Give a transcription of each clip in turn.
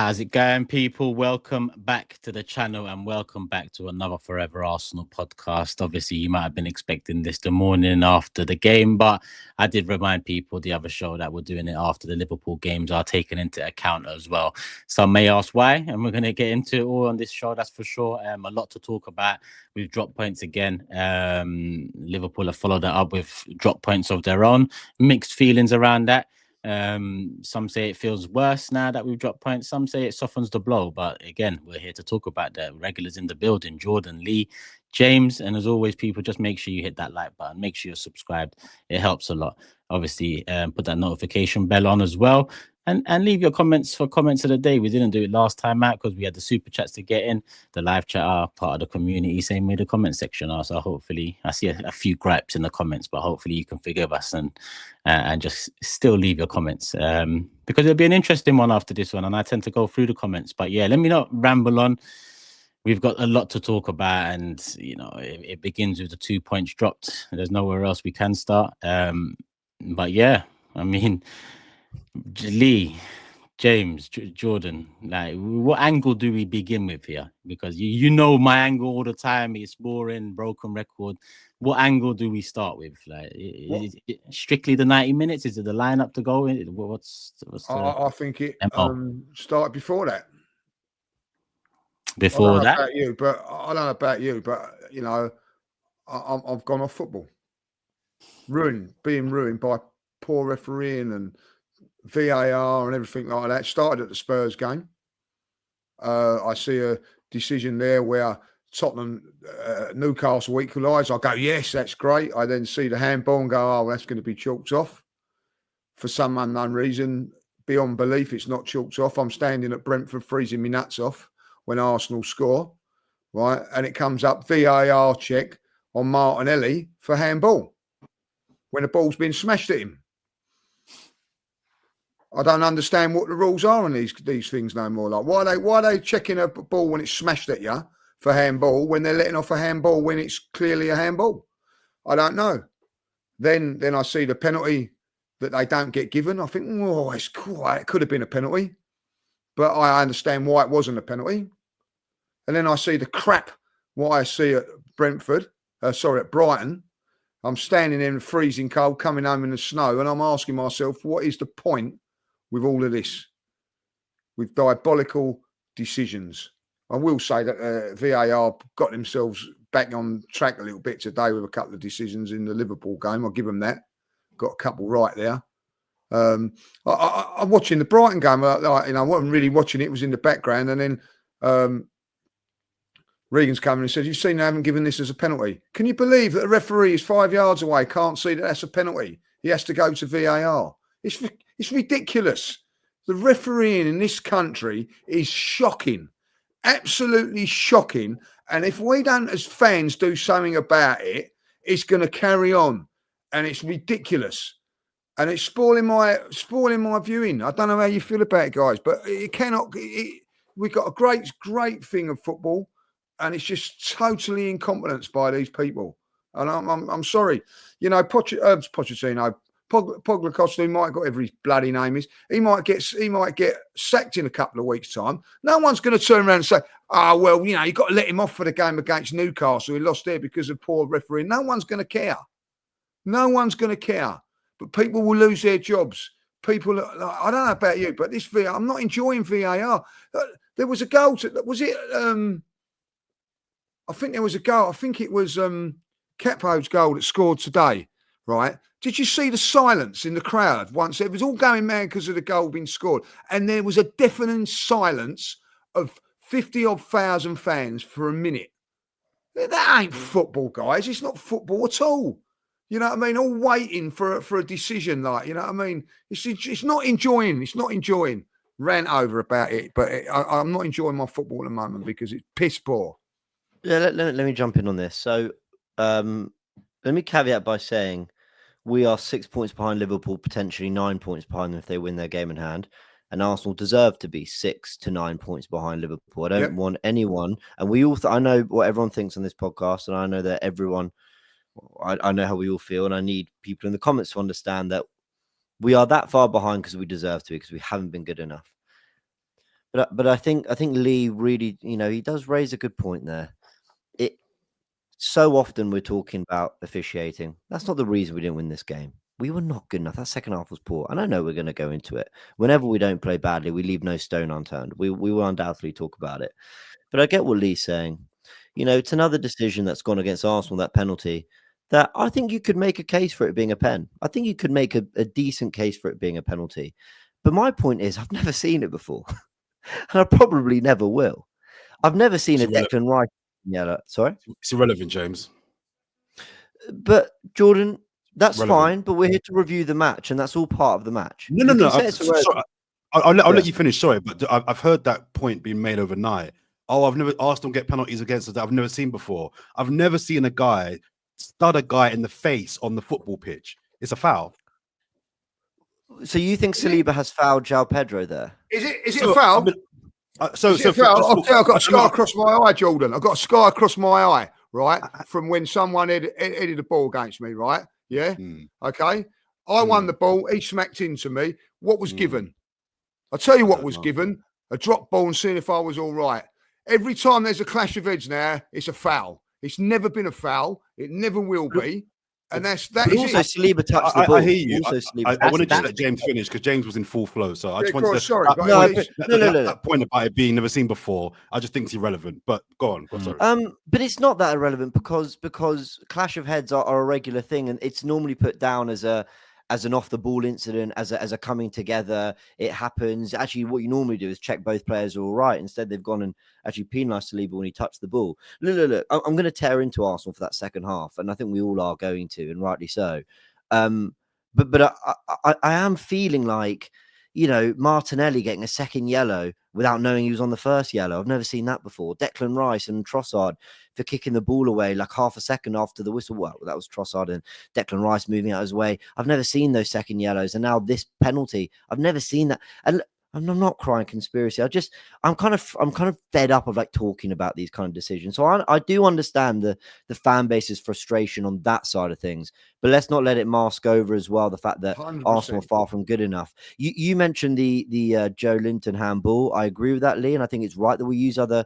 How's it going, people? Welcome back to the channel and welcome back to another Fourever Arsenal podcast. Obviously, you might have been expecting this the morning after the game, but I did remind people the other show that we're doing it after the Liverpool games are taken into account as well. Some may ask why, and we're going to get into it all on this show, that's for sure. A lot to talk about. We've dropped points again. Liverpool have followed that up with drop points of their own. Mixed feelings around that. Some say it feels worse now that we've dropped points. Some say it softens the blow. But again, we're here to talk about the regulars in the building: Jordan, Lee, James, and as always, people, just make sure you hit that like button. Make sure you're subscribed. It helps a lot. Obviously, put that notification bell on as well. And leave your comments for comments of the day. We didn't do it last time out because we had the super chats to get in. The live chat are part of the community. Same way the comment section are. So hopefully, I see a few gripes in the comments, but hopefully you can forgive us and just still leave your comments because it'll be an interesting one after this one. And I tend to go through the comments. But yeah, let me not ramble on. We've got a lot to talk about, and you know, it begins with the 2 points dropped. There's nowhere else we can start. But yeah, I mean, Lee, James, Jordan, like, what angle do we begin with here? Because you know my angle all the time. It's boring, broken record. What angle do we start with? Like, is it strictly the 90 minutes? Is it the lineup to go in? What's I think it started before that. Before that? I don't know about you, but you know, I've gone off football. Being ruined by poor refereeing and VAR and everything like that. Started at the Spurs game. I see a decision there where Tottenham, Newcastle equalise. I go, yes, that's great. I then see the handball and go, oh, that's going to be chalked off. For some unknown reason, beyond belief, it's not chalked off. I'm standing at Brentford freezing my nuts off when Arsenal score, right? And it comes up VAR check on Martinelli for handball when the ball's been smashed at him. I don't understand what the rules are on these things no more. Like, why are they checking a ball when it's smashed at you for handball when they're letting off a handball when it's clearly a handball? I don't know. Then I see the penalty that they don't get given. I think, oh, it's cool. It could have been a penalty, but I understand why it wasn't a penalty. And then I see the crap what I see at at Brighton. I'm standing in the freezing cold, coming home in the snow, and I'm asking myself, what is the point with all of this? With diabolical decisions. I will say that VAR got themselves back on track a little bit today with a couple of decisions in the Liverpool game. I'll give them that. Got a couple right there. I'm watching the Brighton game. I wasn't really watching it. It was in the background. And then Regan's coming and said, you've seen they haven't given this as a penalty. Can you believe that a referee is 5 yards away, can't see that that's a penalty? He has to go to VAR. It's ridiculous. The refereeing in this country is shocking. Absolutely shocking. And if we don't, as fans, do something about it, it's going to carry on. And it's ridiculous. And it's spoiling my viewing. I don't know how you feel about it, guys, but it cannot. We've got a great thing of football, and it's just totally incompetence by these people. And I'm sorry, you know, Pochettino, Poglicosta, might have got every bloody name is. He might get sacked in a couple of weeks' time. No one's going to turn around and say, "Oh well, you know, you got to let him off for the game against Newcastle. He lost there because of poor refereeing." No one's going to care. No one's going to care. But people will lose their jobs. People, I don't know about you, but this VAR, I'm not enjoying VAR. There was a goal. Was it? I think there was a goal. I think it was Kepo's goal that scored today. Right? Did you see the silence in the crowd once it was all going mad because of the goal being scored? And there was a deafening silence of 50-odd thousand fans for a minute. That ain't football, guys. It's not football at all. You know what I mean? All waiting for a decision, like, you know what I mean? It's not enjoying. It's not enjoying. Rant over about it, but I'm not enjoying my football at the moment because it's piss poor. Yeah, let me jump in on this. So let me caveat by saying we are 6 points behind Liverpool, potentially 9 points behind them if they win their game in hand. And Arsenal deserve to be 6 to 9 points behind Liverpool. I don't want anyone, and we all. I know what everyone thinks on this podcast, and I know that everyone. I know how we all feel, and I need people in the comments to understand that we are that far behind because we deserve to, because we haven't been good enough. But I think Lee really, he does raise a good point there. It so often we're talking about officiating. That's not the reason we didn't win this game. We were not good enough. That second half was poor, and I know we're going to go into it. Whenever we don't play badly, we leave no stone unturned. We will undoubtedly talk about it. But I get what Lee's saying. It's another decision that's gone against Arsenal, that penalty, that I think you could make a case for it being a pen. I think you could make a decent case for it being a penalty. But my point is, I've never seen it before, and I probably never will. I've never seen a Declan Rice yellow. Sorry? It's irrelevant, James. But, Jordan, that's fine, but we're here to review the match, and that's all part of the match. No. I'll let you finish. Sorry, but I've heard that point being made overnight. Oh, Arsenal get penalties against us that I've never seen before. I've never seen a guy stud a guy in the face on the football pitch. It's a foul. So you think Saliba has fouled João Pedro there? Is it a foul? I've got a scar across my eye, Jordan. I've got a scar across my eye, right? From when someone headed the ball against me, right? Yeah. Okay. I won the ball. He smacked into me. What was given? I'll tell you what was given. A drop ball and seeing if I was all right. Every time there's a clash of heads now, it's a foul. It's never been a foul. It never will be. And that is also, Saliba touched the ball. I hear you. I wanted to let James finish because James was in full flow. So I just wanted to... that point about it being never seen before, I just think it's irrelevant. But go on. Sorry. But it's not that irrelevant because clash of heads are a regular thing, and it's normally put down as an off the ball incident, as a coming together. It happens. Actually, what you normally do is check both players are all right. Instead, they've gone and actually penalised Saliba when he touched the ball. Look. I'm going to tear into Arsenal for that second half, and I think we all are going to, and rightly so. But I am feeling like, Martinelli getting a second yellow without knowing he was on the first yellow. I've never seen that before. Declan Rice and Trossard for kicking the ball away like half a second after the whistle. Well, that was Trossard and Declan Rice moving out his way. I've never seen those second yellows. And now this penalty, I've never seen that. And I'm not crying conspiracy. I'm kind of fed up of like talking about these kind of decisions. So I do understand the fan base's frustration on that side of things, but let's not let it mask over as well the fact that 100%. Arsenal are far from good enough. You mentioned the Joe Linton handball. I agree with that, Lee, and I think it's right that we use other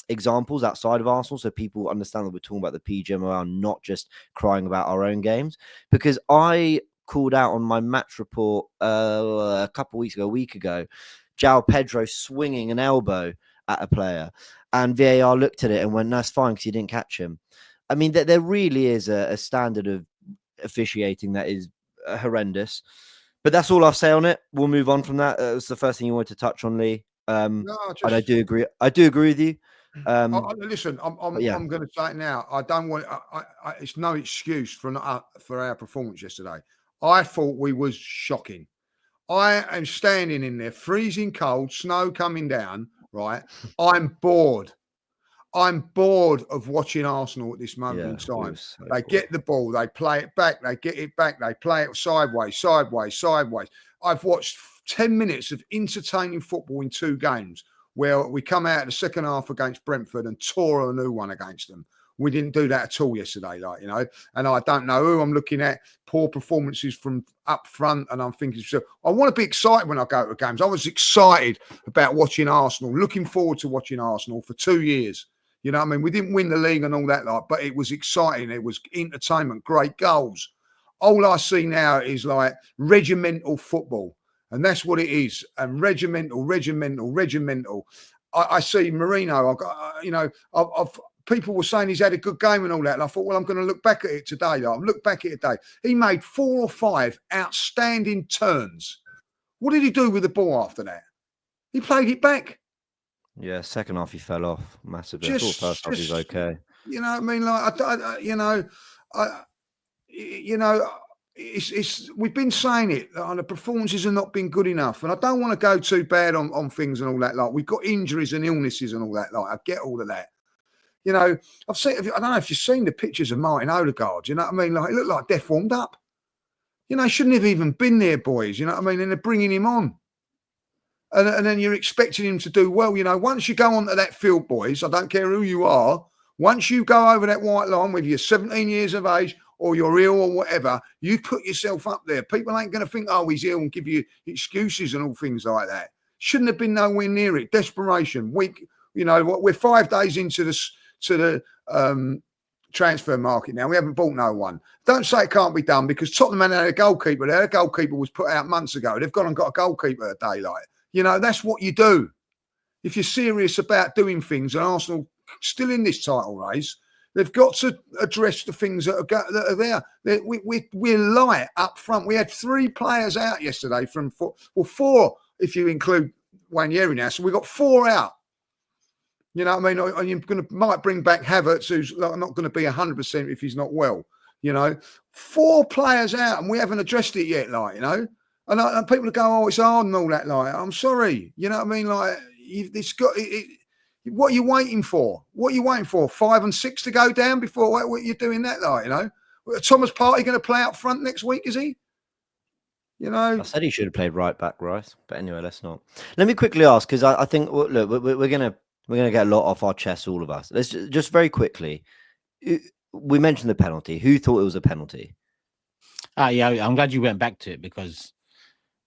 examples outside of Arsenal so people understand that we're talking about the PGMOL, not just crying about our own games. Because I called out on my match report a week ago, João Pedro swinging an elbow at a player, and VAR looked at it and went, "That's fine because you didn't catch him." I mean, there really is a standard of officiating that is horrendous. But that's all I'll say on it. We'll move on from that. That was the first thing you wanted to touch on, Lee. And I do agree. I do agree with you. Listen, I'm going to say it now. I don't want. It's no excuse for our performance yesterday. I thought we was shocking. I am standing in there, freezing cold, snow coming down, right? I'm bored. I'm bored of watching Arsenal at this moment in time. They get the ball, they play it back, they get it back, they play it sideways. I've watched 10 minutes of entertaining football in 2 games where we come out of the second half against Brentford and tore a new one against them. We didn't do that at all yesterday, and I don't know who I'm looking at. Poor performances from up front, and I'm thinking, so I want to be excited when I go to games. I was excited about watching Arsenal, looking forward to watching Arsenal for 2 years. You know what I mean? We didn't win the league and all that, but it was exciting. It was entertainment, great goals. All I see now is like regimental football, and that's what it is. And regimental. I see Mourinho. People were saying he's had a good game and all that. And I thought, well, I'm going to look back at it today. He made 4 or 5 outstanding turns. What did he do with the ball after that? He played it back. Yeah, second half he fell off massively. I thought first half he was okay. You know what I mean? Like, we've been saying it. The performances have not been good enough. And I don't want to go too bad on things and all that. Like, we've got injuries and illnesses and all that. Like, I get all of that. I've seen. I don't know if you've seen the pictures of Martin Odegaard. You know what I mean? Like, it looked like death warmed up. He shouldn't have even been there, boys. You know what I mean? And they're bringing him on, and then you're expecting him to do well. Once you go onto that field, boys, I don't care who you are. Once you go over that white line, whether you're 17 years of age or you're ill or whatever, you put yourself up there. People ain't going to think, oh, he's ill, and give you excuses and all things like that. Shouldn't have been nowhere near it. Desperation. We're 5 days into the transfer market now. We haven't bought no one. Don't say it can't be done, because Tottenham had a goalkeeper there. A goalkeeper was put out months ago. They've gone and got a goalkeeper a day like. That's what you do. If you're serious about doing things, and Arsenal still in this title race, they've got to address the things that are there. We're light up front. We had 3 players out yesterday from 4 if you include Wanyeri now. So we got 4 out. You know what I mean? And you're might bring back Havertz, who's not going to be 100% if he's not well. 4 players out, and we haven't addressed it yet. And people go, "Oh, it's hard and all that." I'm sorry. You know what I mean? It's got. What are you waiting for? 5 and 6 to go down before what you're doing that? Thomas Partey going to play up front next week? Is he? I said he should have played right back, Rice. But anyway, let's not. Let me quickly ask, because I think look, we're gonna get a lot off our chests, all of us. Let's just very quickly. We mentioned the penalty. Who thought it was a penalty? Yeah, I'm glad you went back to it, because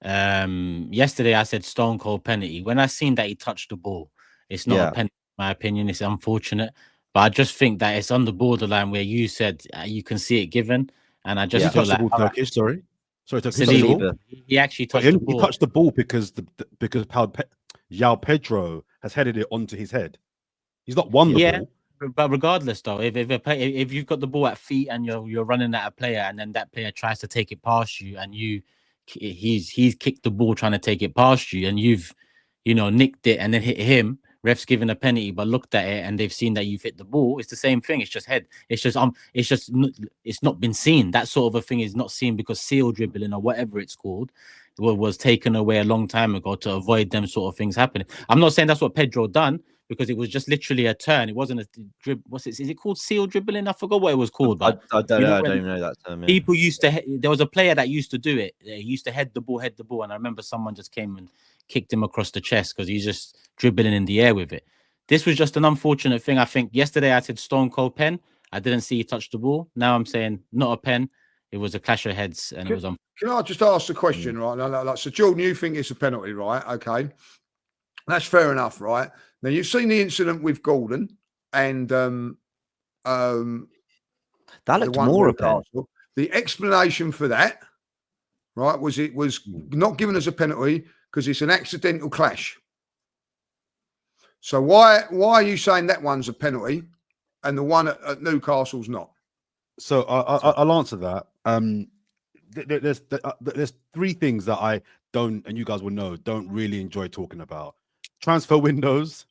yesterday I said stone cold penalty. When I seen that he touched the ball, it's not a penalty, in my opinion. It's unfortunate, but I just think that it's on the borderline where you said you can see it given, and I just feel like Turkish, sorry, Saliba, he actually touched the ball. He touched the ball because João Pedro has headed it onto his head. He's not won the ball. But regardless, though, if you've got the ball at feet and you're running at a player, and then that player tries to take it past you, and he's kicked the ball trying to take it past you, and you've nicked it and then hit him, ref's given a penalty, but looked at it and they've seen that you've hit the ball. It's the same thing. It's just head. It's not been seen. That sort of a thing is not seen because seal dribbling or whatever it's called was taken away a long time ago to avoid them sort of things happening. I'm not saying that's what Pedro done, because it was just literally a turn. It wasn't a dribble. Is it called seal dribbling? I forgot what it was called. But I don't know. I don't even know that term. Yeah. People used to. There was a player that used to do it. He used to head the ball, and I remember someone just came and kicked him across the chest because he's just dribbling in the air with it. This was just an unfortunate thing. I think yesterday I said stone cold pen. I didn't see he touch the ball. Now I'm saying not a pen. It was a clash of heads, and it was on. Can I just ask the question, right? So, Jordan, you think it's a penalty, right? Okay, that's fair enough, right? Now you've seen the incident with Gordon, and that looked more a pen. The explanation for that, right, was it was not given as a penalty because it's an accidental clash. So why are you saying that one's a penalty and the one at Newcastle's not? So I'll answer that. There's 3 things that I don't, and you guys will know, don't really enjoy talking about: transfer windows,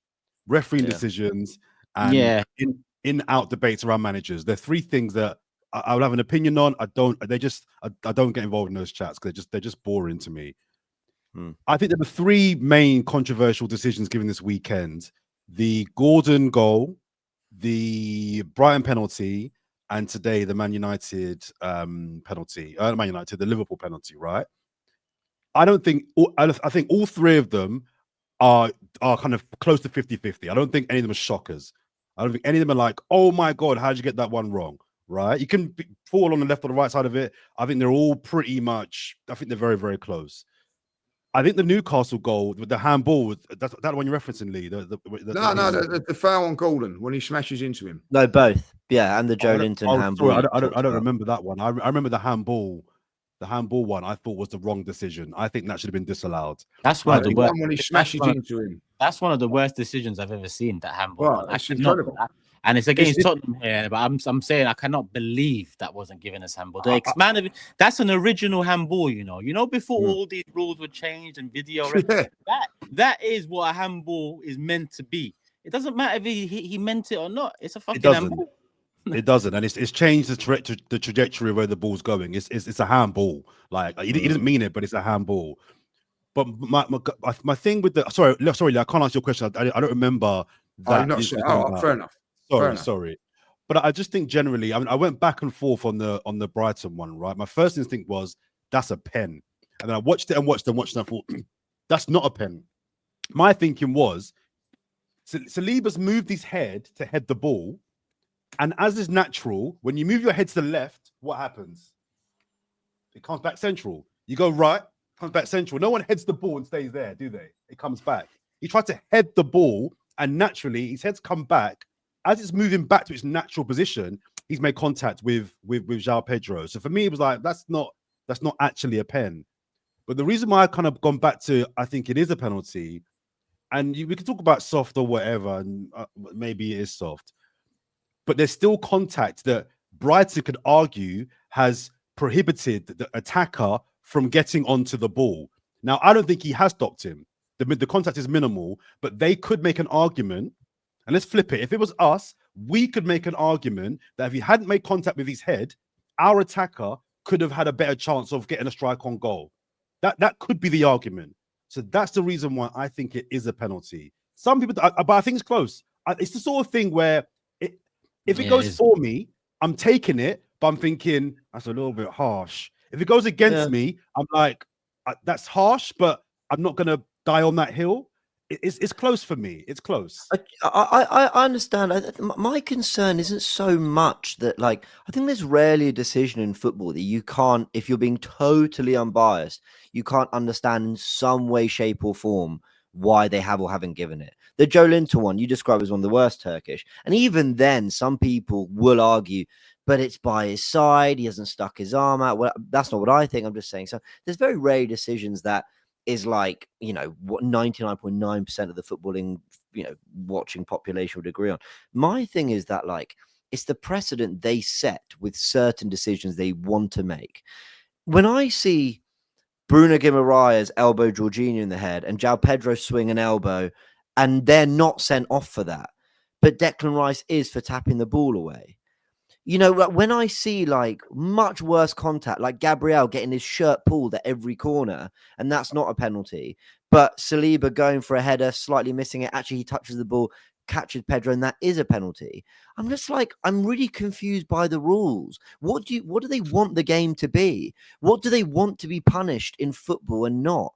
refereeing decisions, and in-out debates around managers. They're 3 things that I would have an opinion on. I don't get involved in those chats because they're just boring to me. I think there were 3 main controversial decisions given this weekend: the Gordon goal, the Brighton penalty, and today the Man United penalty. The Liverpool penalty. Right? I think all 3 of them are kind of close to 50-50. I don't think any of them are shockers. I don't think any of them are like, oh my God, how'd you get that one wrong? Right? You can fall on the left or the right side of it. I think they're all pretty much, I think they're very, very close. I think the Newcastle goal with the handball, that's that one you're referencing, Lee. The foul on Gordon when he smashes into him. No, both. Yeah, and the Joe Linton handball. Sorry, I don't remember that one. I remember the handball. The handball one I thought was the wrong decision. I think that should have been disallowed. That's one of the worst. When he smashes into him. That's one of the worst decisions I've ever seen. That handball. Well, that's incredible. And it's against Tottenham here, but I'm saying I cannot believe that wasn't given as handball. That's an original handball, before all these rules were changed and video. That is what a handball is meant to be. It doesn't matter if he meant it or not. It's a fucking handball. It doesn't, and it's changed the trajectory of where the ball's going. It's a handball. Like he didn't mean it, but it's a handball. But my thing with the sorry, I can't answer your question. I don't remember that. Fair enough. Sorry. But I just think generally, I mean, I went back and forth on the Brighton one, right? My first instinct was that's a pen, and then I watched it and I thought that's not a pen. My thinking was Saliba's moved his head to head the ball. And as is natural, when you move your head to the left, what happens? It comes back central. You go right, comes back central. No one heads the ball and stays there, do they? It comes back. He tried to head the ball, and naturally his head's come back. As it's moving back to its natural position, he's made contact with João Pedro. So for me, it was like that's not actually a pen. But the reason why I kind of gone back to I think it is a penalty, and we can talk about soft or whatever, and maybe it is soft, but there's still contact that Brighton could argue has prohibited the attacker from getting onto the ball. Now, I don't think he has stopped him. The contact is minimal, but they could make an argument. And let's flip it. If it was us, we could make an argument that if he hadn't made contact with his head, our attacker could have had a better chance of getting a strike on goal. That could be the argument. So that's the reason why I think it is a penalty. Some people, but I think it's close. It's the sort of thing where if it goes for me, I'm taking it, but I'm thinking that's a little bit harsh. If it goes against me, I'm like, that's harsh, but I'm not going to die on that hill. It's close for me. It's close. I understand. My concern isn't so much that, like, I think there's rarely a decision in football that you can't, if you're being totally unbiased, you can't understand in some way, shape, or form why they have or haven't given it. The Joe Linton one you described as one of the worst Turkish, and even then, some people will argue, but it's by his side. He hasn't stuck his arm out. Well, that's not what I think. I'm just saying. So there's very rare decisions that is like, what 99.9% of the footballing, watching population would agree on. My thing is that, like, it's the precedent they set with certain decisions they want to make. When I see Bruno Guimaraes elbow Jorginho in the head and João Pedro swing an elbow, and they're not sent off for that, but Declan Rice is for tapping the ball away. When I see like much worse contact, like Gabriel getting his shirt pulled at every corner, and that's not a penalty, but Saliba going for a header, slightly missing it, actually he touches the ball, catches Pedro, and that is a penalty. I'm just like, I'm really confused by the rules. What do they want the game to be? What do they want to be punished in football and not?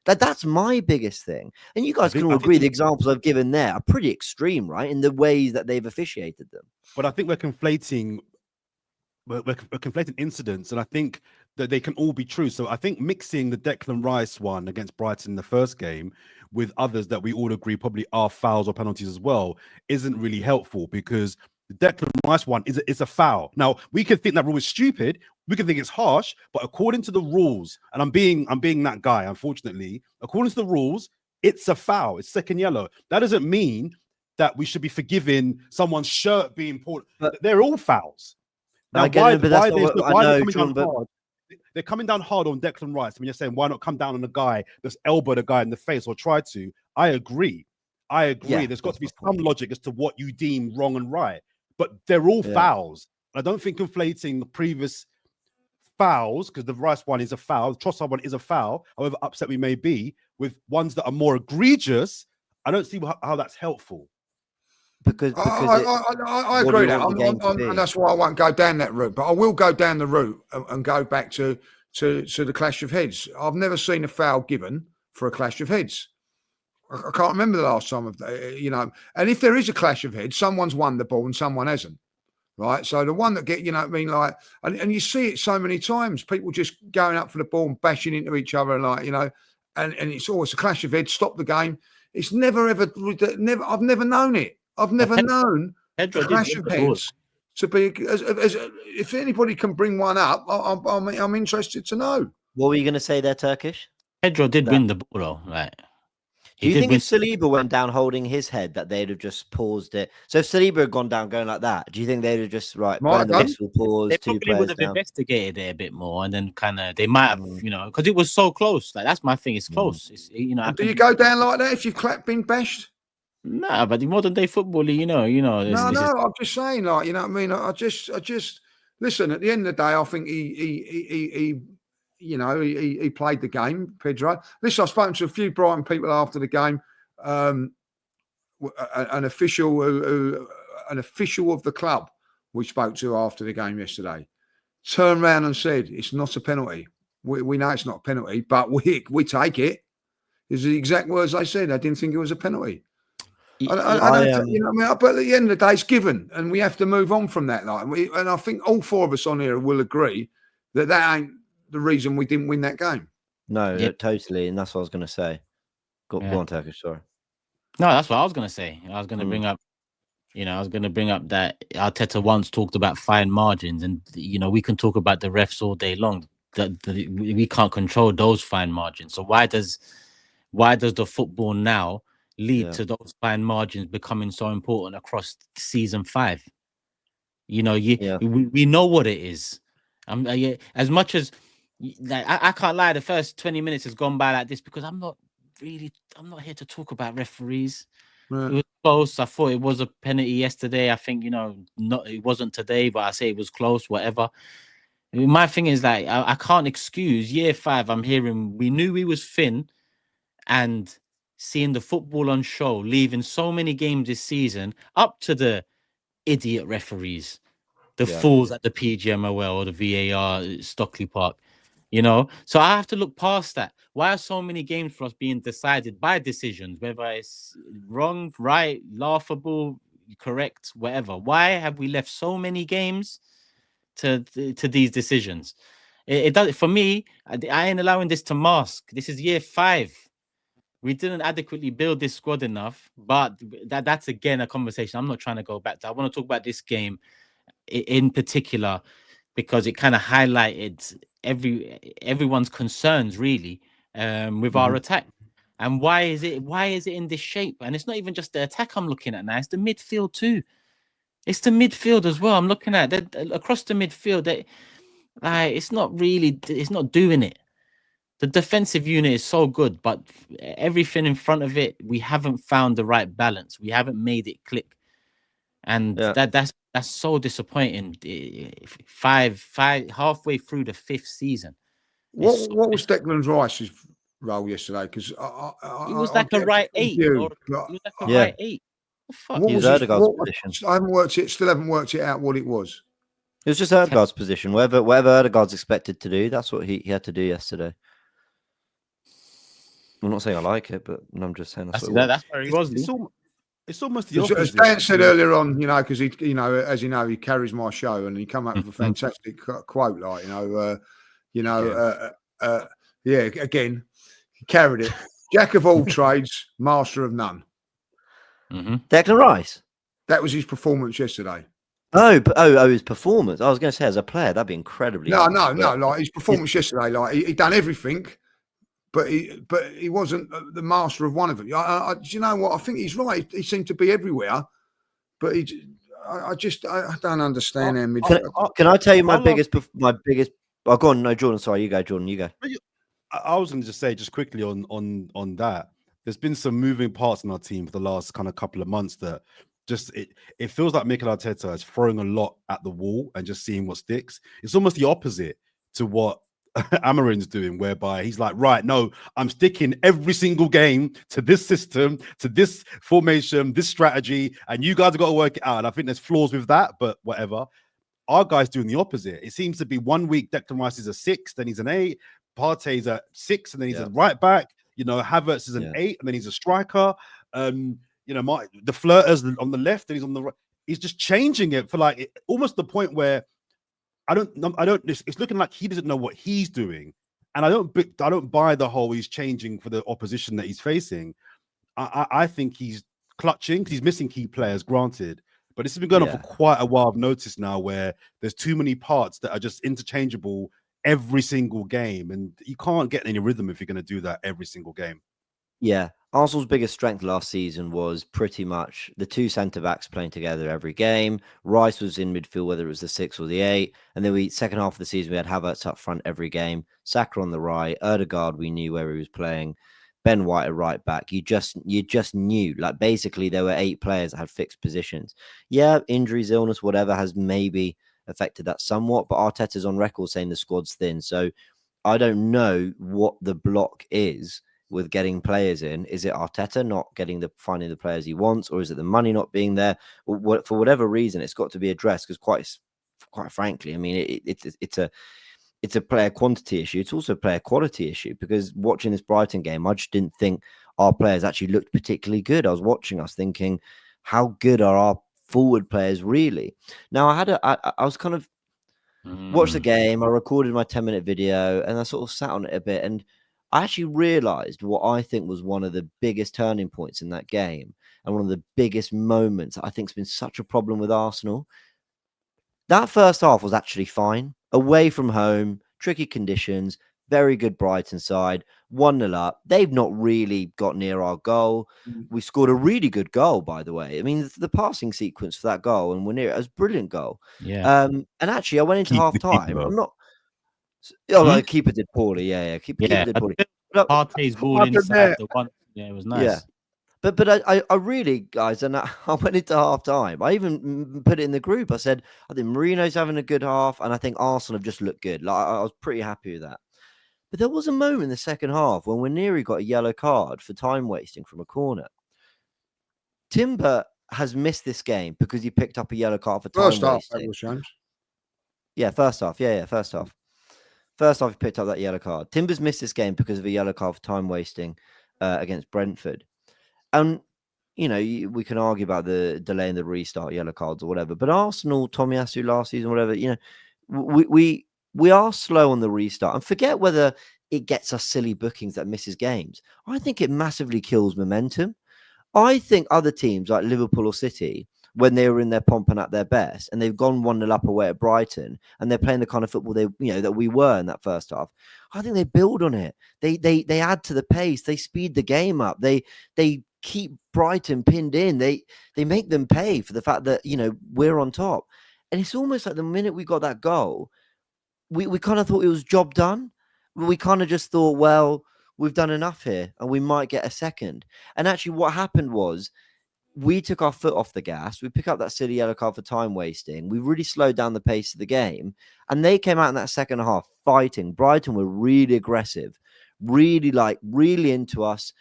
That's my biggest thing. And you guys can all agree the examples I've given there are pretty extreme, right? In the ways that they've officiated them. But I think we're conflating incidents, and I think that they can all be true. So I think mixing the Declan Rice one against Brighton in the first game with others that we all agree probably are fouls or penalties as well isn't really helpful, because the Declan Rice one is a foul. Now, we could think that rule is stupid, we can think it's harsh, but according to the rules, and I'm being that guy, unfortunately, according to the rules, it's a foul. It's second yellow. That doesn't mean that we should be forgiving someone's shirt being pulled. They're all fouls. Now, they're coming down hard on Declan Rice. I mean, you're saying, why not come down on the guy that's elbowed a guy in the face or try to? I agree. Yeah, there's got to be some logic as to what you deem wrong and right. But they're all fouls. I don't think conflating the previous fouls, because the Rice one is a foul, the Trossard one is a foul, however upset we may be, with ones that are more egregious, I don't see how that's helpful. Because I agree that, and that's why I won't go down that route. But I will go down the route and go back to the clash of heads. I've never seen a foul given for a clash of heads. I can't remember the last time And if there is a clash of heads, someone's won the ball and someone hasn't, right? So the one that and you see it so many times, people just going up for the ball and bashing into each other, and it's always a clash of heads. Stop the game. It's never ever. I've never known it. I've never known a clash of heads to be. If anybody can bring one up, I'm interested to know. What were you going to say there, Turkish? Pedro did win the ball, though. Right? Do you think if Saliba went down holding his head, that they'd have just paused it? So if Saliba had gone down going like that, do you think they'd have just burn the whistle, pause? They probably would have investigated it a bit more, and then they might have, because it was so close. Like, that's my thing. It's close. It's, do you go down like that if you've been bashed? No, but the modern day football, No, I'm just saying, like, you know what I mean. I just listen. At the end of the day, I think he played the game, Pedro. Listen, I've spoken to a few Brighton people after the game. An official of the club we spoke to after the game yesterday turned around and said it's not a penalty. We know it's not a penalty, but we take it. Is the exact words they said. I didn't think it was a penalty. But at the end of the day, it's given, and we have to move on from that. And I think all four of us on here will agree that ain't the reason we didn't win that game. No, Yeah. totally, and that's what I was going to say. Go Yeah. on, Turkish. Sorry. No, that's what I was gonna say. I was gonna Mm. bring up, I was gonna bring up that Arteta once talked about fine margins, and we can talk about the refs all day long. That we can't control those fine margins. So why does the football now lead Yeah. to those fine margins becoming so important across season 5? Yeah. We know what it is. Yeah, as much as like I can't lie, the first 20 minutes has gone by like this because I'm not here to talk about referees. Yeah. It was close. I thought it was a penalty yesterday. I think, not it wasn't today, but I say it was close, whatever. My thing is like I can't excuse year 5. I'm hearing we knew we was thin, and seeing the football on show, leaving so many games this season up to the idiot referees, the Yeah. fools at the PGMOL or the VAR Stockley Park. So I have to look past that. Why are so many games for us being decided by decisions, whether it's wrong, right, laughable, correct, whatever? Why have we left so many games to these decisions? It does, for me. I ain't allowing this to mask. This is year 5. We didn't adequately build this squad enough, but that's again a conversation I'm not trying to go back to. I want to talk about this game in particular because it kind of highlighted everyone's concerns really with our attack. And why is it in this shape? And it's not even just the attack I'm looking at now, it's the midfield too. It's the midfield as well. I'm looking at that across the midfield. It's not doing it. The defensive unit is so good, but everything in front of it, we haven't found the right balance. We haven't made it click. And Yeah. that's so disappointing. Five halfway through the 5th season. What was Declan Rice's role yesterday? Because It was like a right 8, or it was like a Yeah. right 8. Fuck. What He was was Odegaard's position. I haven't worked it. Still haven't worked it out. What it was. It was just Odegaard's position. Whatever Odegaard's expected to do, that's what he had to do yesterday. I'm not saying I like it, but I'm just saying that's where he was. It's almost the As opposite. Dan said earlier on, because he, as you know, he carries my show, and he come up with a fantastic quote, like again, he carried it. Jack of all trades, master of none. Declan Rice. That was his performance yesterday. His performance. I was going to say as a player, that'd be incredibly. No. Like his performance yesterday, like he done everything, but he wasn't the master of one of them. Do you know what? I think he's right. He seemed to be everywhere, but I don't understand him. Can I tell you my biggest? Oh, go on. No, Jordan. Sorry, you go, Jordan. You go. I was going to just say just quickly on that. There's been some moving parts in our team for the last kind of couple of months that just it feels like Mikel Arteta is throwing a lot at the wall and just seeing what sticks. It's almost the opposite to what Amarin's doing, whereby he's like, right, no, I'm sticking every single game to this system, to this formation, this strategy, and you guys have got to work it out. And I think there's flaws with that, but whatever. Our guy's doing the opposite. It seems to be 1 week Declan Rice is a 6, then he's an 8. Partey's a 6, and then he's a right back. Havertz is an 8, and then he's a striker. The flirters on the left, and he's on the right. He's just changing it for almost the point where I don't. It's looking like he doesn't know what he's doing, and I don't buy the whole he's changing for the opposition that he's facing. I think he's clutching because he's missing key players. Granted, but this has been going on for quite a while. I've noticed now where there's too many parts that are just interchangeable every single game, and you can't get any rhythm if you're going to do that every single game. Yeah. Arsenal's biggest strength last season was pretty much the 2 centre-backs playing together every game. Rice was in midfield, whether it was the 6 or the 8. And then second half of the season, we had Havertz up front every game. Saka on the right. Odegaard, we knew where he was playing. Ben White at right back. You just knew. Like, basically, there were 8 players that had fixed positions. Yeah, injuries, illness, whatever has maybe affected that somewhat. But Arteta's on record saying the squad's thin. So I don't know what the block is with getting players in. Is it Arteta not finding the players he wants, or is it the money not being there? For whatever reason, it's got to be addressed, because quite frankly, I mean, it's a player quantity issue. It's also a player quality issue, because watching this Brighton game, I just didn't think our players actually looked particularly good. I was watching us thinking, how good are our forward players really? Now, I was kind of watched the game. I recorded my 10-minute video, and I sort of sat on it a bit, and I actually realised what I think was one of the biggest turning points in that game, and one of the biggest moments I think has been such a problem with Arsenal. That first half was actually fine. Away from home, tricky conditions, very good Brighton side, 1-0 up. They've not really got near our goal. We scored a really good goal, by the way. I mean, the passing sequence for that goal, and we're near it, was a brilliant goal. Yeah. And actually, I went into Keep half the keeper, time. though. I'm not. Oh, Hmm? the keeper did poorly. Yeah. Keeper Yeah. did poorly. Look, Partey's ball Hard to inside net. the one. Yeah, it was yeah. nice. But I really, guys, and I went into half time. I even put it in the group. I said, I think Marino's having a good half, and I think Arsenal have just looked good. Like, I was pretty happy with that. But there was a moment in the second half when Waneri got a yellow card for time wasting from a corner. Timber has missed this game because he picked up a yellow card for time First half, that wasting. was James. Yeah, first half. Yeah, first half. First half, he picked up that yellow card. Timber's missed this game because of a yellow card for time wasting against Brentford. And, you know, we can argue about the delay in the restart, yellow cards or whatever. But Arsenal, Tomiyasu last season, whatever, you know, we are slow on the restart. And forget whether it gets us silly bookings that misses games. I think it massively kills momentum. I think other teams like Liverpool or City, when they were in their pomp and at their best, and they've gone 1-0 up away at Brighton, and they're playing the kind of football that we were in that first half, I think they build on it. They add to the pace. They speed the game up. They keep Brighton pinned in. They make them pay for the fact that, you know, we're on top. And it's almost like the minute we got that goal, we kind of thought it was job done. We kind of just thought, well, we've done enough here and we might get a second. And actually what happened was we took our foot off the gas. We pick up that silly yellow card for time wasting. We really slowed down the pace of the game. And they came out in that second half fighting. Brighton were really aggressive, really into us.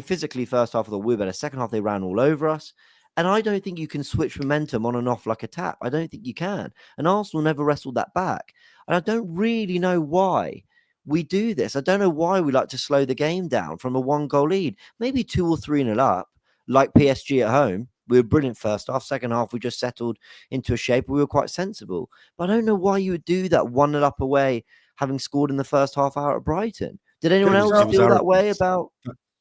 Physically, first half of the we were better. Second half, they ran all over us. And I don't think you can switch momentum on and off like a tap. I don't think you can. And Arsenal never wrestled that back. And I don't really know why we do this. I don't know why we like to slow the game down from a 1-goal lead. Maybe 2 or 3-0 up, like PSG at home. We were brilliant first half. Second half, we just settled into a shape. We were quite sensible. But I don't know why you would do that 1-0 up away, having scored in the first half hour at Brighton. Did anyone else feel that way about...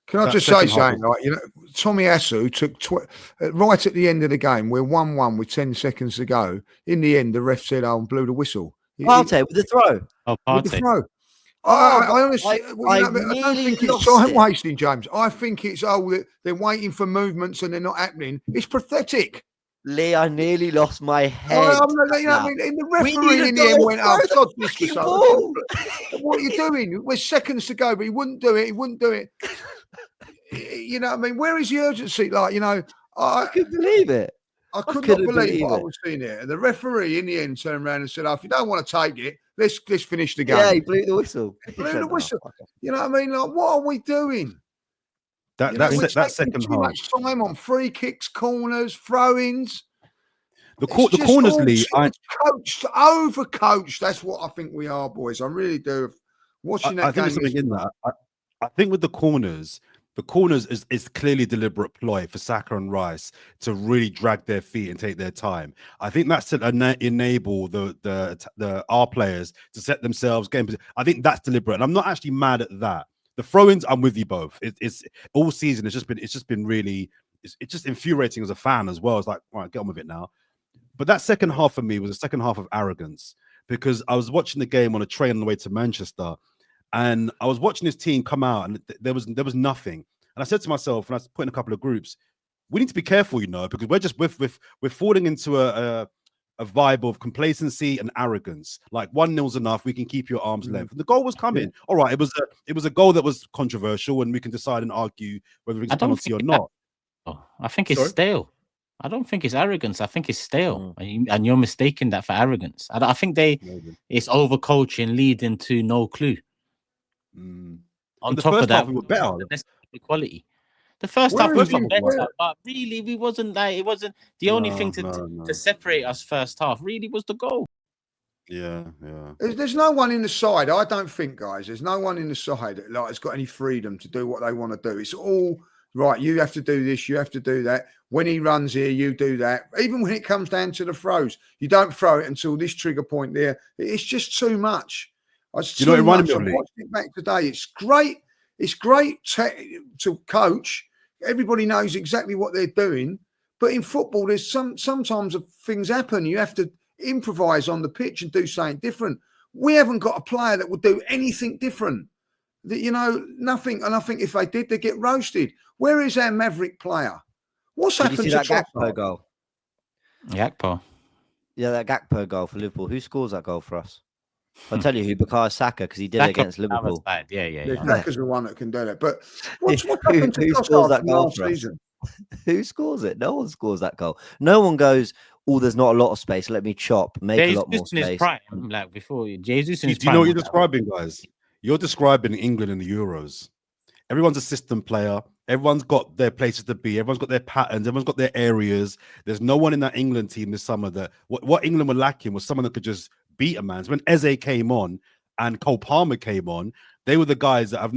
Can I just say something? Like, you know, Tomiyasu took right at the end of the game. We're 1-1 with 10 seconds to go. In the end, the ref said, "Oh," and blew the whistle. Partey with the throw. Oh, With the Partey. throw. I honestly, I don't think it's time wasting, James. I think it's they're waiting for movements and they're not happening. It's pathetic. Lee, I nearly lost my head. And the referee in the end went up. What are you doing? We're seconds to go, but he wouldn't do it. You know what I mean? Where is the urgency? Like, you know, I couldn't believe it. I could not believe what I was seeing here. And the referee in the end turned around and said, if you don't want to take it, let's finish the game. Yeah, he blew the whistle. You know what I mean? Like, what are we doing? That second too half. Much time on free kicks, corners, throw-ins. The corners, Lee. Overcoached. That's what I think we are, boys. I really do. Watching that I think there's something in that. I think with the corners is clearly deliberate ploy for Saka and Rice to really drag their feet and take their time. I think that's to enable our players to set themselves game. I think that's deliberate, and I'm not actually mad at that. The throw-ins, I'm with you both. It's all season. It's just been really. It's just infuriating as a fan as well. It's like, all right, get on with it now. But that second half for me was a second half of arrogance, because I was watching the game on a train on the way to Manchester, and I was watching this team come out, and there was nothing. And I said to myself, and I was put in a couple of groups, we need to be careful, you know, because we're falling into a vibe of complacency and arrogance. Like 1-0's enough, we can keep you at arm's length. And the goal was coming. Yeah. All right, it was a goal that was controversial, and we can decide and argue whether it's a penalty or not. I think it's stale. I don't think it's arrogance. I think it's stale, and you're mistaking that for arrogance. I think it's overcoaching, leading to no clue. On top of that, we were better. The quality. The first half we got better, but really we wasn't like it wasn't the only thing to separate us first half. Really was the goal. Yeah. There's no one in the side. I don't think, guys. There's no one in the side that has got any freedom to do what they want to do. It's all right. You have to do this. You have to do that. When he runs here, you do that. Even when it comes down to the throws, you don't throw it until this trigger point there. It's just too much. It's You know what it too reminded much. me I of, Lee? watched it back today. It's great. It's great to coach. Everybody knows exactly what they're doing. But in football, there's sometimes things happen. You have to improvise on the pitch and do something different. We haven't got a player that will do anything different. Nothing. And I think if they did, they'd get roasted. Where is our maverick player? What's Did you happened see to that Gakpo Trossard? goal? Yakpo. Yeah, that Gakpo goal for Liverpool. Who scores that goal for us? I'll tell you who, Bukayo Saka, because he did it against Liverpool. Yeah. Yeah, Saka's the one that can do that. But what's Who happened to scores Trossard that from goal last for us? season? Who scores it? No one scores that goal. No one goes, oh, there's not a lot of space. Let me chop, make a lot more Jesus in his space. prime, like before. Jesus in his Do you know prime. what you're describing, guys? You're describing England in the Euros. Everyone's a system player. Everyone's got their places to be. Everyone's got their patterns. Everyone's got their areas. There's no one in that England team this summer that what England were lacking was someone that could just beat a man. So when Eze came on and Cole Palmer came on, they were the guys that they've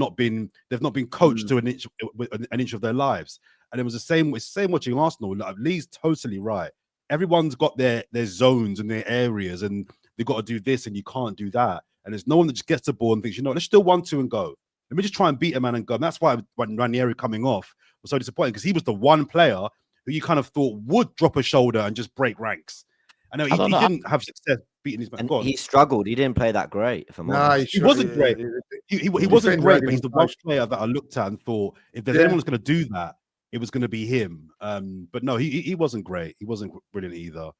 not been coached to an inch of their lives. And it was the same watching Arsenal. Like, Lee's totally right. Everyone's got their zones and their areas, and they've got to do this, and you can't do that. And there's no one that just gets the ball and thinks, let's still 1-2 and go. Let me just try and beat a man and go. And that's why when Ranieri coming off was so disappointing, because he was the one player who you kind of thought would drop a shoulder and just break ranks. I know he didn't have success beating his man. And he struggled. He didn't play that great, if I'm honest. He wasn't great. He wasn't great, but he's the one player that I looked at and thought, if there's anyone who's going to do that, it was going to be him. But no, he wasn't great. He wasn't brilliant either.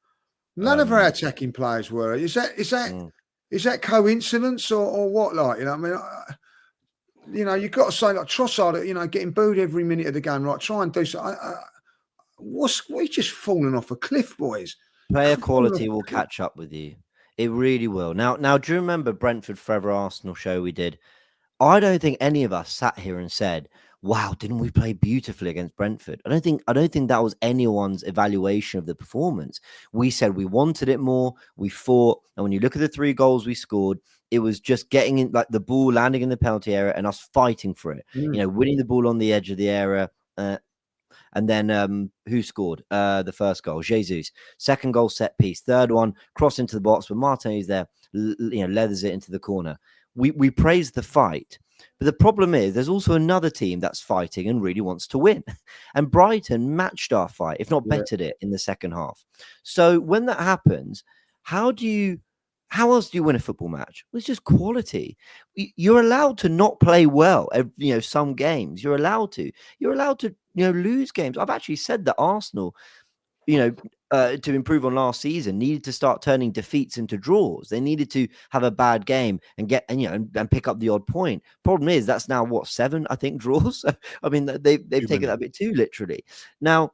None of our attacking players were. Is that coincidence or what? Like, I mean, you've got to say, like Trossard, getting booed every minute of the game. Right, try and do so. We're just falling off a cliff, boys. Player quality will catch up with you. It really will. Now, do you remember Brentford Fourever Arsenal show we did? I don't think any of us sat here and said, "Wow, didn't we play beautifully against Brentford?" I don't think that was anyone's evaluation of the performance. We said we wanted it more, we fought, and when you look at the 3 goals we scored, it was just getting in, like the ball landing in the penalty area and us fighting for it. Winning the ball on the edge of the area. And then who scored the first goal? Jesus. Second goal, set piece. Third one, cross into the box, but Martinez there, leathers it into the corner. We praise the fight, but the problem is there's also another team that's fighting and really wants to win. And Brighton matched our fight, if not bettered it in the second half. So when that happens, how else do you win a football match? Well, it's just quality. You're allowed to not play well. Some games you're allowed to lose games. I've actually said that Arsenal, to improve on last season, needed to start turning defeats into draws. They needed to have a bad game and pick up the odd point. Problem is that's now 7, I think, draws. I mean, they've taken that a bit too literally. Now,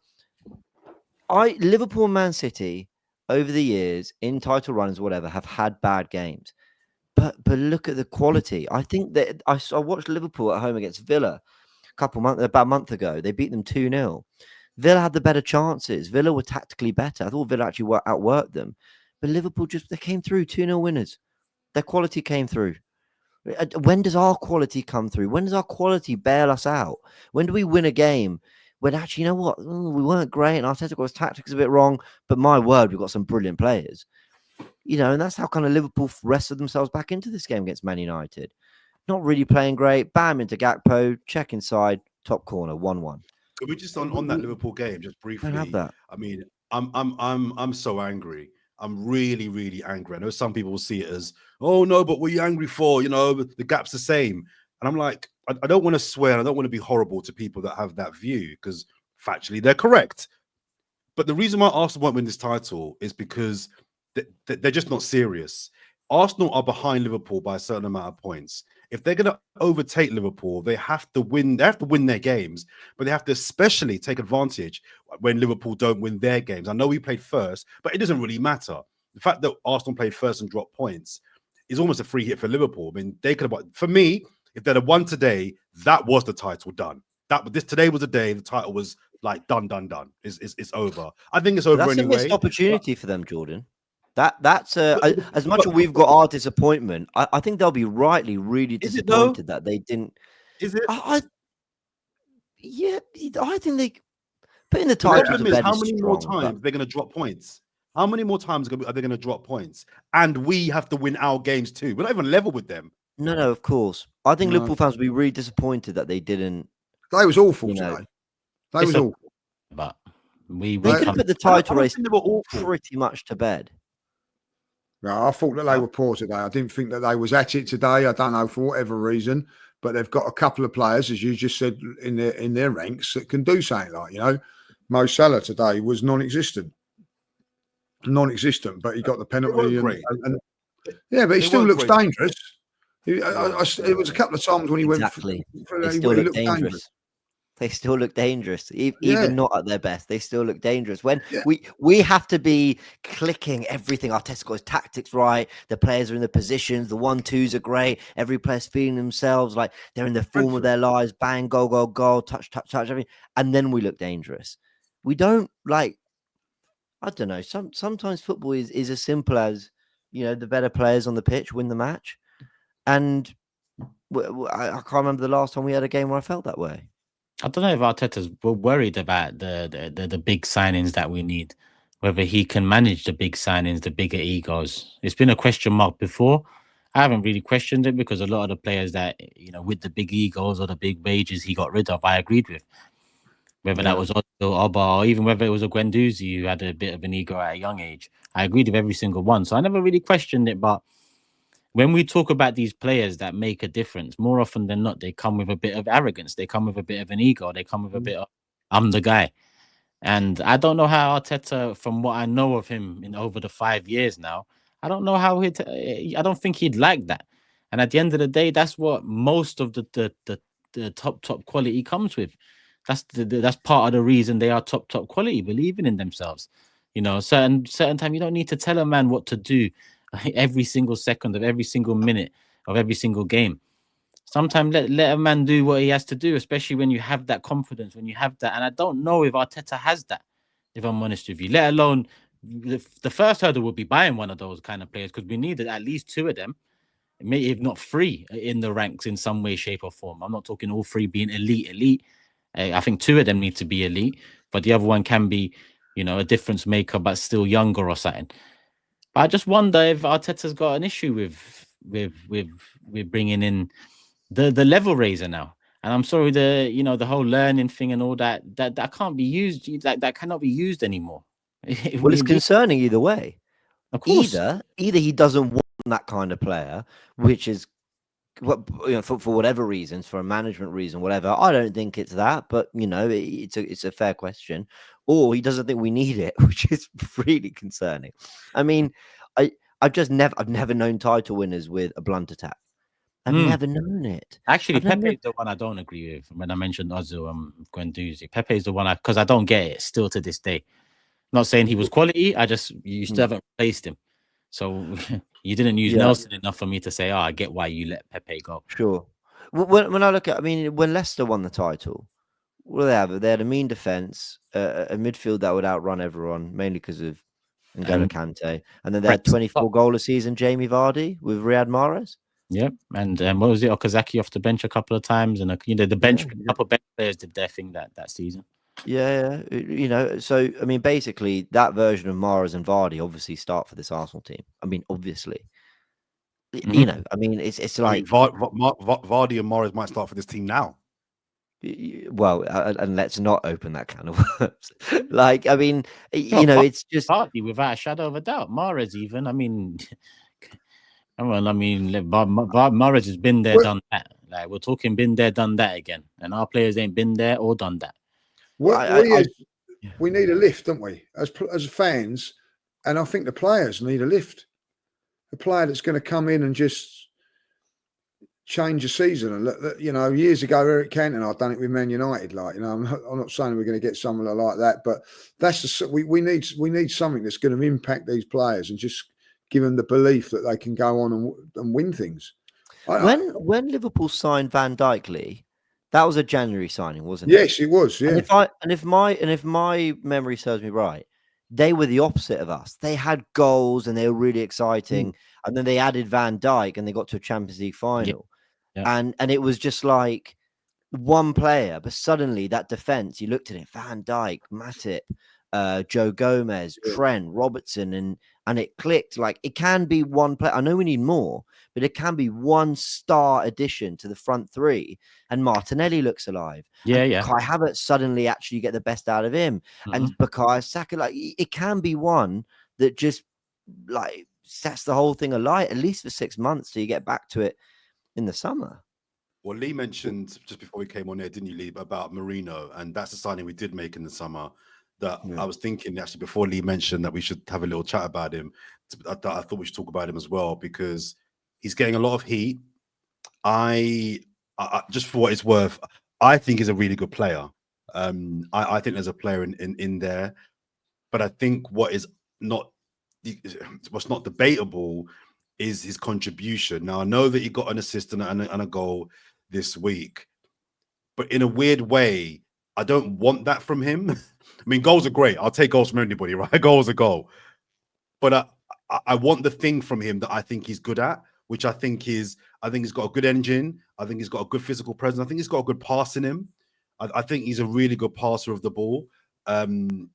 Liverpool and Man City over the years in title runs, whatever, have had bad games, but look at the quality. I think that I watched Liverpool at home against Villa about a month ago. They beat them 2-0. Villa had the better chances. Villa were tactically better. I thought Villa actually outworked them, but Liverpool they came through 2-0 winners. Their quality came through. When does our quality come through? When does our quality bail us out? When do we win a game? When actually, you know what? We weren't great and Arteta got his tactics a bit wrong, but my word, we've got some brilliant players. And that's how kind of Liverpool wrestled themselves back into this game against Man United. Not really playing great. Bam into Gakpo, check inside, top corner, 1-1. Could we just on that Liverpool game just briefly? Don't have that. I mean, I'm so angry. I'm really, really angry. I know some people will see it as, oh no, but what are you angry for? The gap's the same. And I'm like, I don't want to swear. I don't want to be horrible to people that have that view, because factually they're correct. But the reason why Arsenal won't win this title is because they're just not serious. Arsenal are behind Liverpool by a certain amount of points. If they're going to overtake Liverpool, they have to win. They have to win their games, but they have to especially take advantage when Liverpool don't win their games. I know we played first, but it doesn't really matter. The fact that Arsenal played first and dropped points is almost a free hit for Liverpool. I mean, they could have. For me, if they'd have won today, that was the title done. Today was the day the title was like done. It's over. I think it's over That's anyway. a missed opportunity for them, Jordan. That's as much as we've got our disappointment. I think they'll be rightly really disappointed that they didn't. Is it? Yeah, I think they putting the title to bed. How many more times they're going to drop points? How many more times are they going to drop points? And we have to win our games too. We're not even level with them. No, of course. I think No. Liverpool fans will be really disappointed that they didn't. They was awful You know, today. They was awful. But we They come. could put the I title don't race think they were awful. pretty much to bed. No, I thought that they were poor today. I didn't think that they was at it today. I don't know for whatever reason, but they've got a couple of players, as you just said, in their ranks that can do something like, you know, Mo Salah today was non-existent, but he got the penalty. And yeah, but he still looks dangerous. It was a couple of times when he Exactly. went. They still look dangerous. They still look dangerous, even not at their best. They still look dangerous. When we have to be clicking everything. Arteta's got his tactics right. The players are in the positions. The 1-2s are great. Every player's feeling themselves like they're in the form of their lives. Bang, goal, goal, goal. Touch, touch, touch. Everything, and then we look dangerous. We don't like. I don't know. Sometimes football is as simple as, you know, the better players on the pitch win the match, and I can't remember the last time we had a game where I felt that way. I don't know if Arteta's worried about the big signings that we need, whether he can manage the big signings, the bigger egos. It's been a question mark before. I haven't really questioned it because a lot of the players that, you know, with the big egos or the big wages he got rid of, I agreed with. Whether that was Oba or even whether it was a Guendouzi who had a bit of an ego at a young age. I agreed with every single one. So I never really questioned it. But when we talk about these players that make a difference, more often than not, they come with a bit of arrogance. They come with a bit of an ego. They come with a bit of, I'm the guy. And I don't know how Arteta, from what I know of him in over the 5 years now, I don't know how I don't think he'd like that. And at the end of the day, that's what most of the top quality comes with. That's part of the reason they are top quality, believing in themselves. You know, certain time you don't need to tell a man what to do every single second of every single minute of every single game. Sometimes let a man do what he has to do, especially when you have that confidence, when you have that. And I don't know if Arteta has that, if I'm honest with you, let alone the first hurdle would be buying one of those kind of players, because we needed at least 2 of them, maybe if not 3 in the ranks in some way, shape or form. I'm not talking all 3 being elite. I think 2 of them need to be elite, but the other one can be, you know, a difference maker, but still younger or something. But I just wonder if Arteta's got an issue with bringing in the level raiser now. And I'm sorry, the whole learning thing and all that can't be used. That cannot be used anymore. Well, it's concerning either way. Of course. Either he doesn't want that kind of player, which is, for whatever reasons, for a management reason, whatever. I don't think it's that, but you know, it's a fair question. Or he doesn't think we need it, which is really concerning. I mean, I've never known title winners with a blunt attack. I've never known it. Actually, Pepe is the one I don't agree with. When I mentioned Ozil Guendouzi, Pepe is the one because I don't get it still to this day. Not saying he was quality. You still haven't replaced him. So you didn't use Nelson enough for me to say, I get why you let Pepe go. Sure. When I look at, when Leicester won the title, what do they have? They had a mean defense, a midfield that would outrun everyone, mainly because of N'Golo Kante. And then they had 24 goal a season, Jamie Vardy with Riyad Mahrez. Yep. And what was it? Okazaki off the bench a couple of times. And, the bench, a couple of bench players did their thing that season. Yeah, so basically that version of Mahrez and Vardy obviously start for this Arsenal team. Obviously, it's like Vardy and Mahrez might start for this team now. Well, and let's not open that can of worms. It's just Vardy without a shadow of a doubt. Mahrez even. Mahrez has been there, done that. Like, we're talking been there, done that again, and our players ain't been there or done that. We need a lift, don't we, as fans? And I think the players need a lift. A player that's going to come in and just change a season. And years ago, Eric Cantona, I've done it with Man United. I'm not saying we're going to get someone like that, but we need something that's going to impact these players and just give them the belief that they can go on and win things. When Liverpool signed Van Dijk, Lee, that was a January signing, wasn't it? Yes, it was. Yeah. And if my memory serves me right, they were the opposite of us. They had goals and they were really exciting. And then they added Van Dijk and they got to a Champions League final. Yeah. And it was just like one player, but suddenly that defense, you looked at it, Van Dijk, Matip, Joe Gomez, Trent, Robertson, and it clicked. Like, it can be one player. I know we need more, but it can be one star addition to the front three. And Martinelli looks alive. Yeah, and yeah. Kai Havertz suddenly actually get the best out of him. And Bukayo Saka, like, it can be one that just like sets the whole thing alight, at least for 6 months till you get back to it in the summer. Well, Lee mentioned just before we came on here, didn't you, Lee, about Marino? And that's a signing we did make in the summer that I was thinking actually before Lee mentioned that we should have a little chat about him. I thought we should talk about him as well because he's getting a lot of heat. I just for what it's worth, I think he's a really good player. I think there's a player in there, but I think what's not debatable is his contribution. Now I know that he got an assist and a goal this week, but in a weird way, I don't want that from him. I mean, goals are great. I'll take goals from anybody, right? A goal is a goal, but I want the thing from him that I think he's good at, which I think he's got a good engine. I think he's got a good physical presence. I think he's got a good pass in him. I think he's a really good passer of the ball. And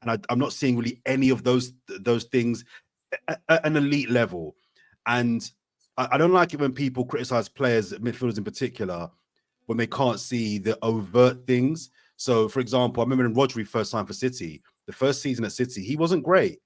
I'm not seeing really any of those things at an elite level. And I don't like it when people criticize players, midfielders in particular, when they can't see the overt things. So, for example, I remember when Rodri first signed for City, the first season at City, he wasn't great.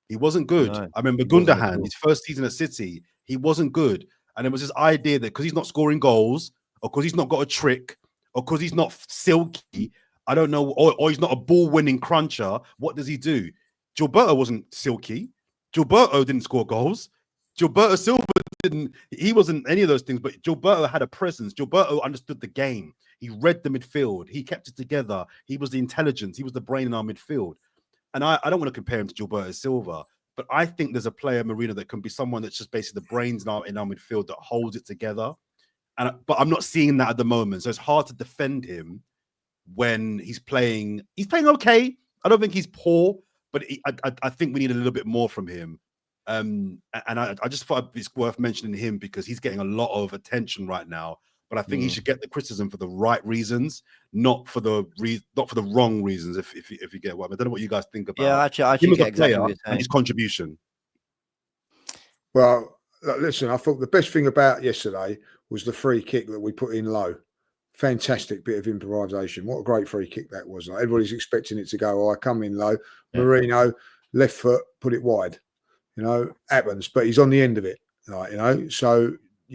He wasn't good. No, I remember he wasn't at Gundogan, all. his first season at City, he wasn't good. And there was this idea that because he's not scoring goals, or because he's not got a trick, or because he's not silky, I don't know, or he's not a ball-winning cruncher, what does he do? Gilberto wasn't silky. Gilberto didn't score goals. Gilberto Silva he wasn't any of those things, but Gilberto had a presence. Gilberto understood the game. He read the midfield. He kept it together. He was the intelligence. He was the brain in our midfield. And I don't want to compare him to Gilberto Silva, but I think there's a player, Marino, that can be someone that's just basically the brains in our midfield that holds it together. But I'm not seeing that at the moment. So it's hard to defend him when he's playing. He's playing okay. I don't think he's poor, but I think we need a little bit more from him. And I just thought it's worth mentioning him because he's getting a lot of attention right now. But I think he should get the criticism for the right reasons, not for the wrong reasons. If you get what I don't know what you guys think about. Yeah, I actually get exactly what you're saying. And his contribution. Well, listen, I thought the best thing about yesterday was the free kick that we put in low. Fantastic bit of improvisation. What a great free kick that was. Like, everybody's expecting it to go, I come in low. Yeah. Marino, left foot, put it wide. You know, happens, but he's on the end of it. Like, you know, so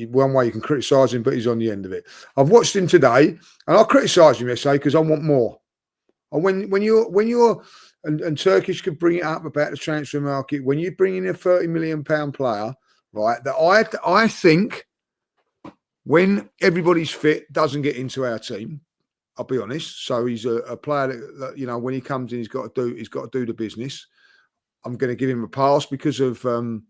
one way you can criticise him, but he's on the end of it. I've watched him today, and I criticised him yesterday because I want more. And when you're and Turkish could bring it up about the transfer market, when you bring in a £30 million player, right, that I think when everybody's fit doesn't get into our team, I'll be honest. So he's a player that, you know, when he comes in, he's got to do the business. I'm going to give him a pass because of the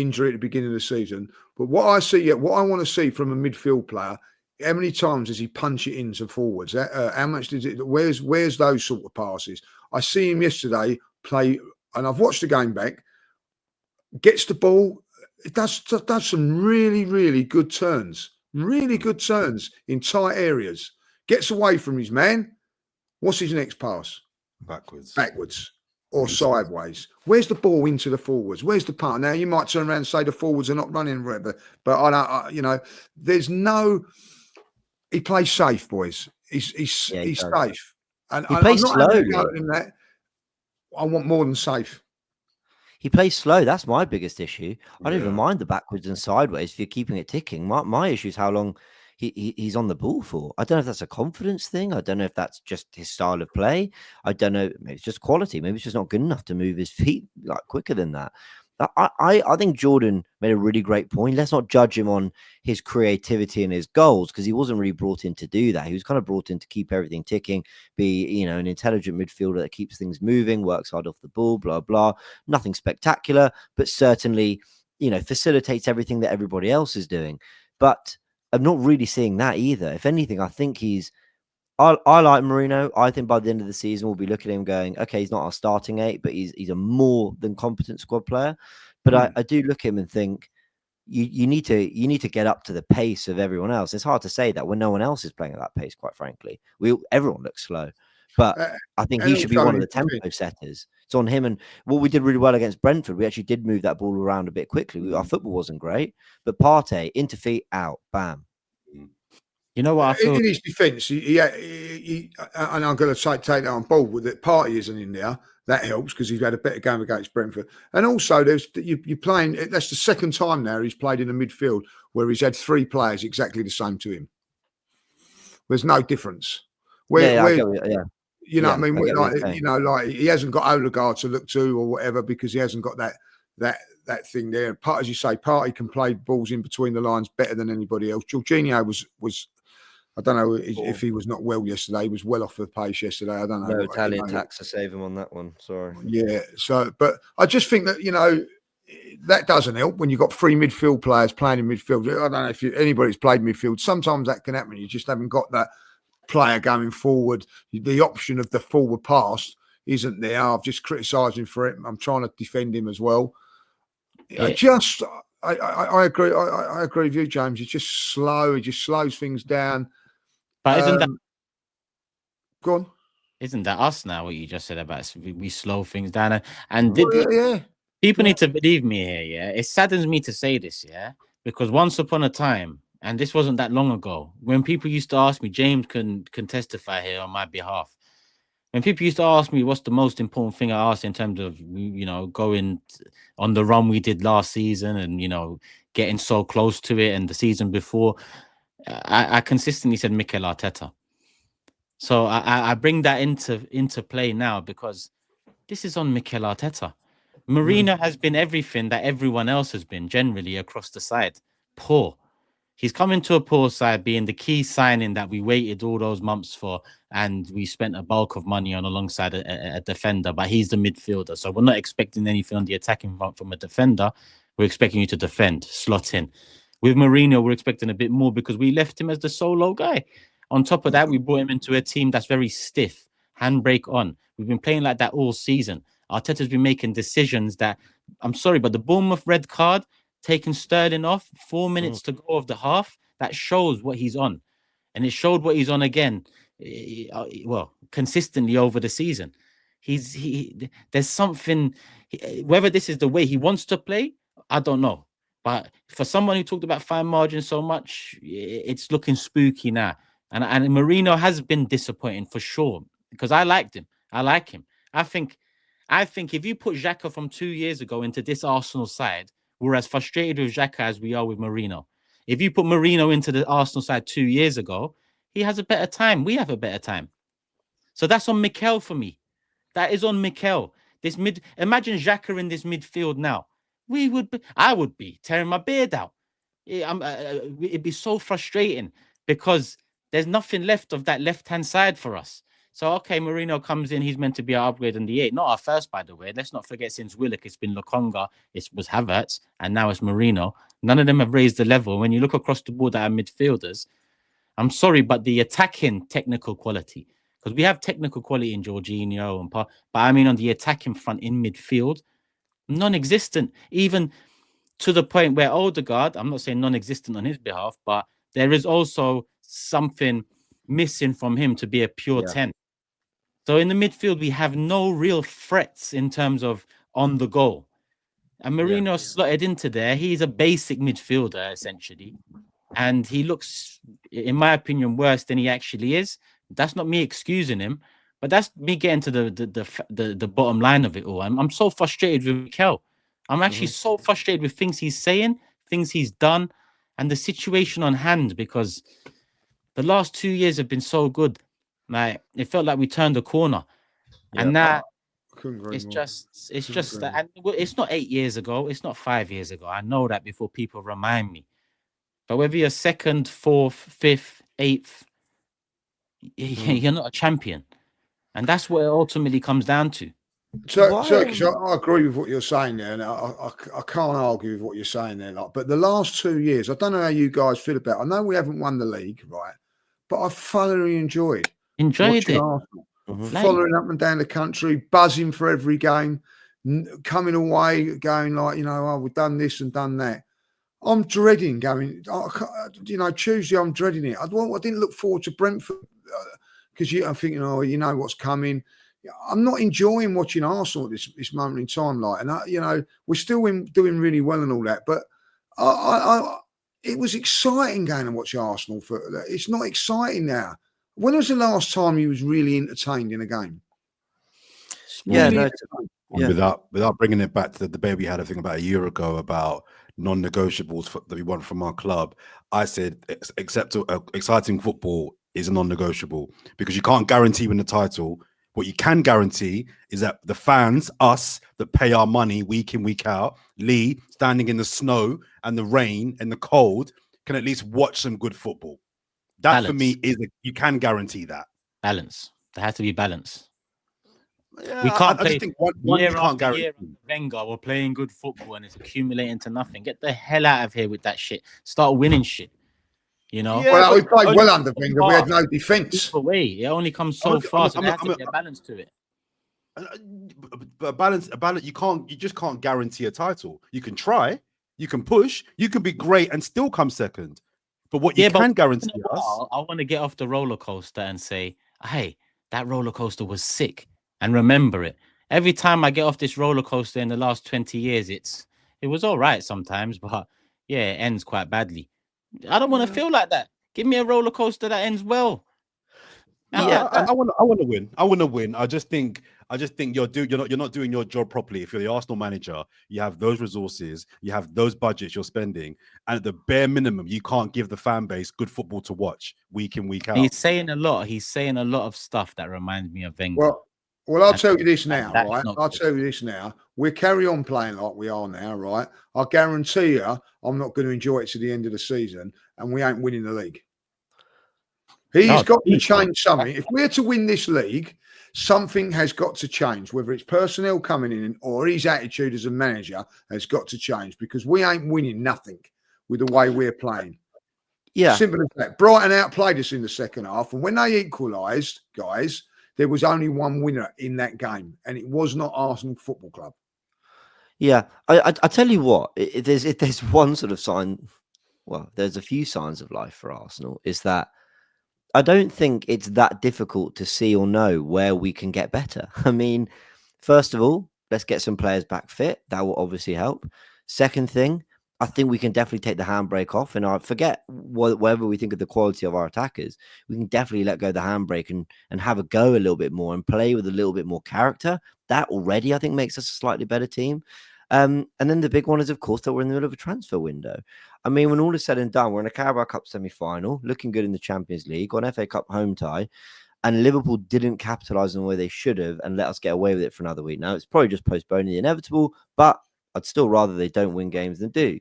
injury at the beginning of the season. But what I want to see from a midfield player, how many times does he punch it into forwards? How much does it? Where's those sort of passes? I see him yesterday play, and I've watched the game back. Gets the ball, it does some really, really good turns, in tight areas. Gets away from his man. What's his next pass? Backwards. Or sideways. Where's the ball into the forwards? Where's the part? Now you might turn around and say the forwards are not running, whatever, but you know, there's no. He plays safe, boys. He's safe, and he plays slowly. That I want more than safe. He plays slow. That's my biggest issue. I don't even mind the backwards and sideways if you're keeping it ticking. My issue is how long he's on the ball for. I don't know if that's a confidence thing. I don't know if that's just his style of play. I don't know. Maybe it's just quality. Maybe it's just not good enough to move his feet like quicker than that. I think Jordan made a really great point. Let's not judge him on his creativity and his goals because he wasn't really brought in to do that. He was kind of brought in to keep everything ticking, be, you know, an intelligent midfielder that keeps things moving, works hard off the ball, blah, blah. Nothing spectacular, but certainly, you know, facilitates everything that everybody else is doing. But I'm not really seeing that either. If anything, I think I like Marino. I think by the end of the season, we'll be looking at him going, okay, he's not our starting 8, but he's a more than competent squad player. But I do look at him and think you need to get up to the pace of everyone else. It's hard to say that when no one else is playing at that pace, quite frankly. Everyone looks slow. But I think he and should be also one of the his tempo defence. setters. It's on him. And what we did really well against Brentford, we actually did move that ball around a bit quickly. Our football wasn't great, but Partey, into feet, out, bam. You know what I feel? In his defence, he and I'm going to take that on board with it. Partey isn't in there. That helps because he's had a better game against Brentford. And also, you're playing. That's the second time now he's played in the midfield where he's had 3 players exactly the same to him. There's no difference. I get it, yeah. You know what I mean? I get what you're Like, saying. you know, like he hasn't got Odegaard to look to or whatever because he hasn't got that thing there. Part, as you say, Partey can play balls in between the lines better than anybody else. Jorginho was I don't know if he was not well yesterday. He was well off the pace yesterday. I don't know. No Italian tax to save him on that one. Sorry. Yeah. So, but I just think that, you know, that doesn't help when you've got 3 midfield players playing in midfield. I don't know if anybody's played midfield. Sometimes that can happen. You just haven't got that player going forward. The option of the forward pass isn't there. I've just criticised him for it. I'm trying to defend him as well. I agree. I agree with you, James. It's just slow. It just slows things down. But isn't that go on? Isn't that us now? What you just said about we slow things down people need to believe me here. Yeah, it saddens me to say this. Yeah, because once upon a time, and this wasn't that long ago, when people used to ask me, James can testify here on my behalf. When people used to ask me what's the most important thing I asked in terms of, you know, going on the run we did last season and, you know, getting so close to it and the season before, I consistently said Mikel Arteta. So I bring that into play now because this is on Mikel Arteta. Mourinho has been everything that everyone else has been generally across the side. Poor. He's coming to a poor side, being the key signing that we waited all those months for, and we spent a bulk of money on alongside a defender, but he's the midfielder. So we're not expecting anything on the attacking front from a defender. We're expecting you to defend, slot in. With Mourinho, we're expecting a bit more because we left him as the solo guy. On top of that, we brought him into a team that's very stiff, handbrake on. We've been playing like that all season. Arteta's been making decisions that, I'm sorry, but the Bournemouth red card, taking Sterling off, 4 minutes to go of the half, that shows what he's on. And it showed what he's on again, well, consistently over the season. There's something, whether this is the way he wants to play, I don't know. But for someone who talked about fine margins so much, it's looking spooky now. And Mourinho has been disappointing for sure because I liked him. I like him. I think if you put Xhaka from 2 years ago into this Arsenal side, we're as frustrated with Xhaka as we are with Mourinho. If you put Mourinho into the Arsenal side 2 years ago, he has a better time. We have a better time. So that's on Mikel for me. That is on Mikel. Imagine Xhaka in this midfield now. I would be tearing my beard out. It'd be so frustrating because there's nothing left of that left-hand side for us. So, okay, Mourinho comes in. He's meant to be our upgrade in the 8. Not our first, by the way. Let's not forget, since Willock, it's been Lokonga, it was Havertz, and now it's Mourinho. None of them have raised the level. When you look across the board at our midfielders, I'm sorry, but the attacking technical quality, because we have technical quality in Jorginho, but I mean on the attacking front in midfield, non-existent. Even to the point where Odegaard, I'm not saying non-existent on his behalf, but there is also something missing from him to be a pure 10. So in the midfield, we have no real threats in terms of on the goal. And Mourinho slotted into there. He's a basic midfielder, essentially. And he looks, in my opinion, worse than he actually is. That's not me excusing him, but that's me getting to the bottom line of it all. I'm so frustrated with Mikel. I'm actually so frustrated with things he's saying, things he's done, and the situation on hand, because the last 2 years have been so good. Like, it felt like we turned a corner. And now it's just that, and it's not 8 years ago, it's not 5 years ago. I know that before people remind me. But whether you're 2nd, 4th, 5th, 8th, you're not a champion. And that's what it ultimately comes down to. So I agree with what you're saying there, and I can't argue with what you're saying there. But the last 2 years, I don't know how you guys feel about it. I know we haven't won the league, right? But I thoroughly enjoyed it. Arsenal, following up and down the country, buzzing for every game, coming away, going like, we've done this and done that. I'm dreading going. Tuesday I'm dreading it. I didn't look forward to Brentford because I'm thinking, oh, you know what's coming. I'm not enjoying watching Arsenal at this moment in time, like, and we're still doing really well and all that, but it was exciting going and watch Arsenal. It's not exciting now. When was the last time you was really entertained in a game? Yeah, Really without bringing it back to the debate we had, I think about a year ago about non-negotiables that we want from our club. I said, except exciting football is a non-negotiable because you can't guarantee win the title. What you can guarantee is that the fans, us that pay our money week in, week out, Lee standing in the snow and the rain and the cold, can at least watch some good football. That Balance. for me you can guarantee that. Balance. There has to be balance. Yeah, We can't I play just think one you year can't after guarantee. year under Wenger. We're playing good football and it's accumulating to nothing. Get the hell out of here with that shit. Start winning shit. You know? Yeah, well, we but played only well under Wenger. We had no defence. Either way, it only comes so far. So there has to be a balance to it. A balance. You just can't guarantee a title. You can try, you can push, you can be great and still come second. But what you can guarantee us, I want to get off the roller coaster and say, hey, that roller coaster was sick, and remember it. Every time I get off this roller coaster in the last 20 years, it was all right sometimes, but yeah, it ends quite badly. I don't want to feel like that. Give me a roller coaster that ends well. Yeah, I want to win. I want to win. I just think you're not doing your job properly. If you're the Arsenal manager, you have those resources, you have those budgets you're spending, and at the bare minimum, you can't give the fan base good football to watch week in, week out. He's saying a lot. He's saying a lot of stuff that reminds me of Wenger. Well, I'll tell you this now, right? I'll tell you this now. We'll carry on playing like we are now, right? I guarantee you, I'm not going to enjoy it to the end of the season, and we ain't winning the league. He's got to change something. If we're to win this league, something has got to change, whether it's personnel coming in or his attitude as a manager has got to change, because we ain't winning nothing with the way we're playing. Yeah. Simple as that. Brighton outplayed us in the second half, and when they equalised, guys, there was only one winner in that game, and it was not Arsenal Football Club. Yeah. I tell you what, if there's one sort of sign, well, there's a few signs of life for Arsenal, is that I don't think it's that difficult to see or know where we can get better. I mean, first of all, let's get some players back fit. That will obviously help. Second thing, I think we can definitely take the handbrake off. And I forget whatever we think of the quality of our attackers, we can definitely let go of the handbrake and have a go a little bit more and play with a little bit more character. That already, I think, makes us a slightly better team. And then the big one is, of course, that we're in the middle of a transfer window. I mean, when all is said and done, we're in a Carabao Cup semi-final, looking good in the Champions League, on FA Cup home tie, and Liverpool didn't capitalise on the way they should have and let us get away with it for another week. Now, it's probably just postponing the inevitable, but I'd still rather they don't win games than do.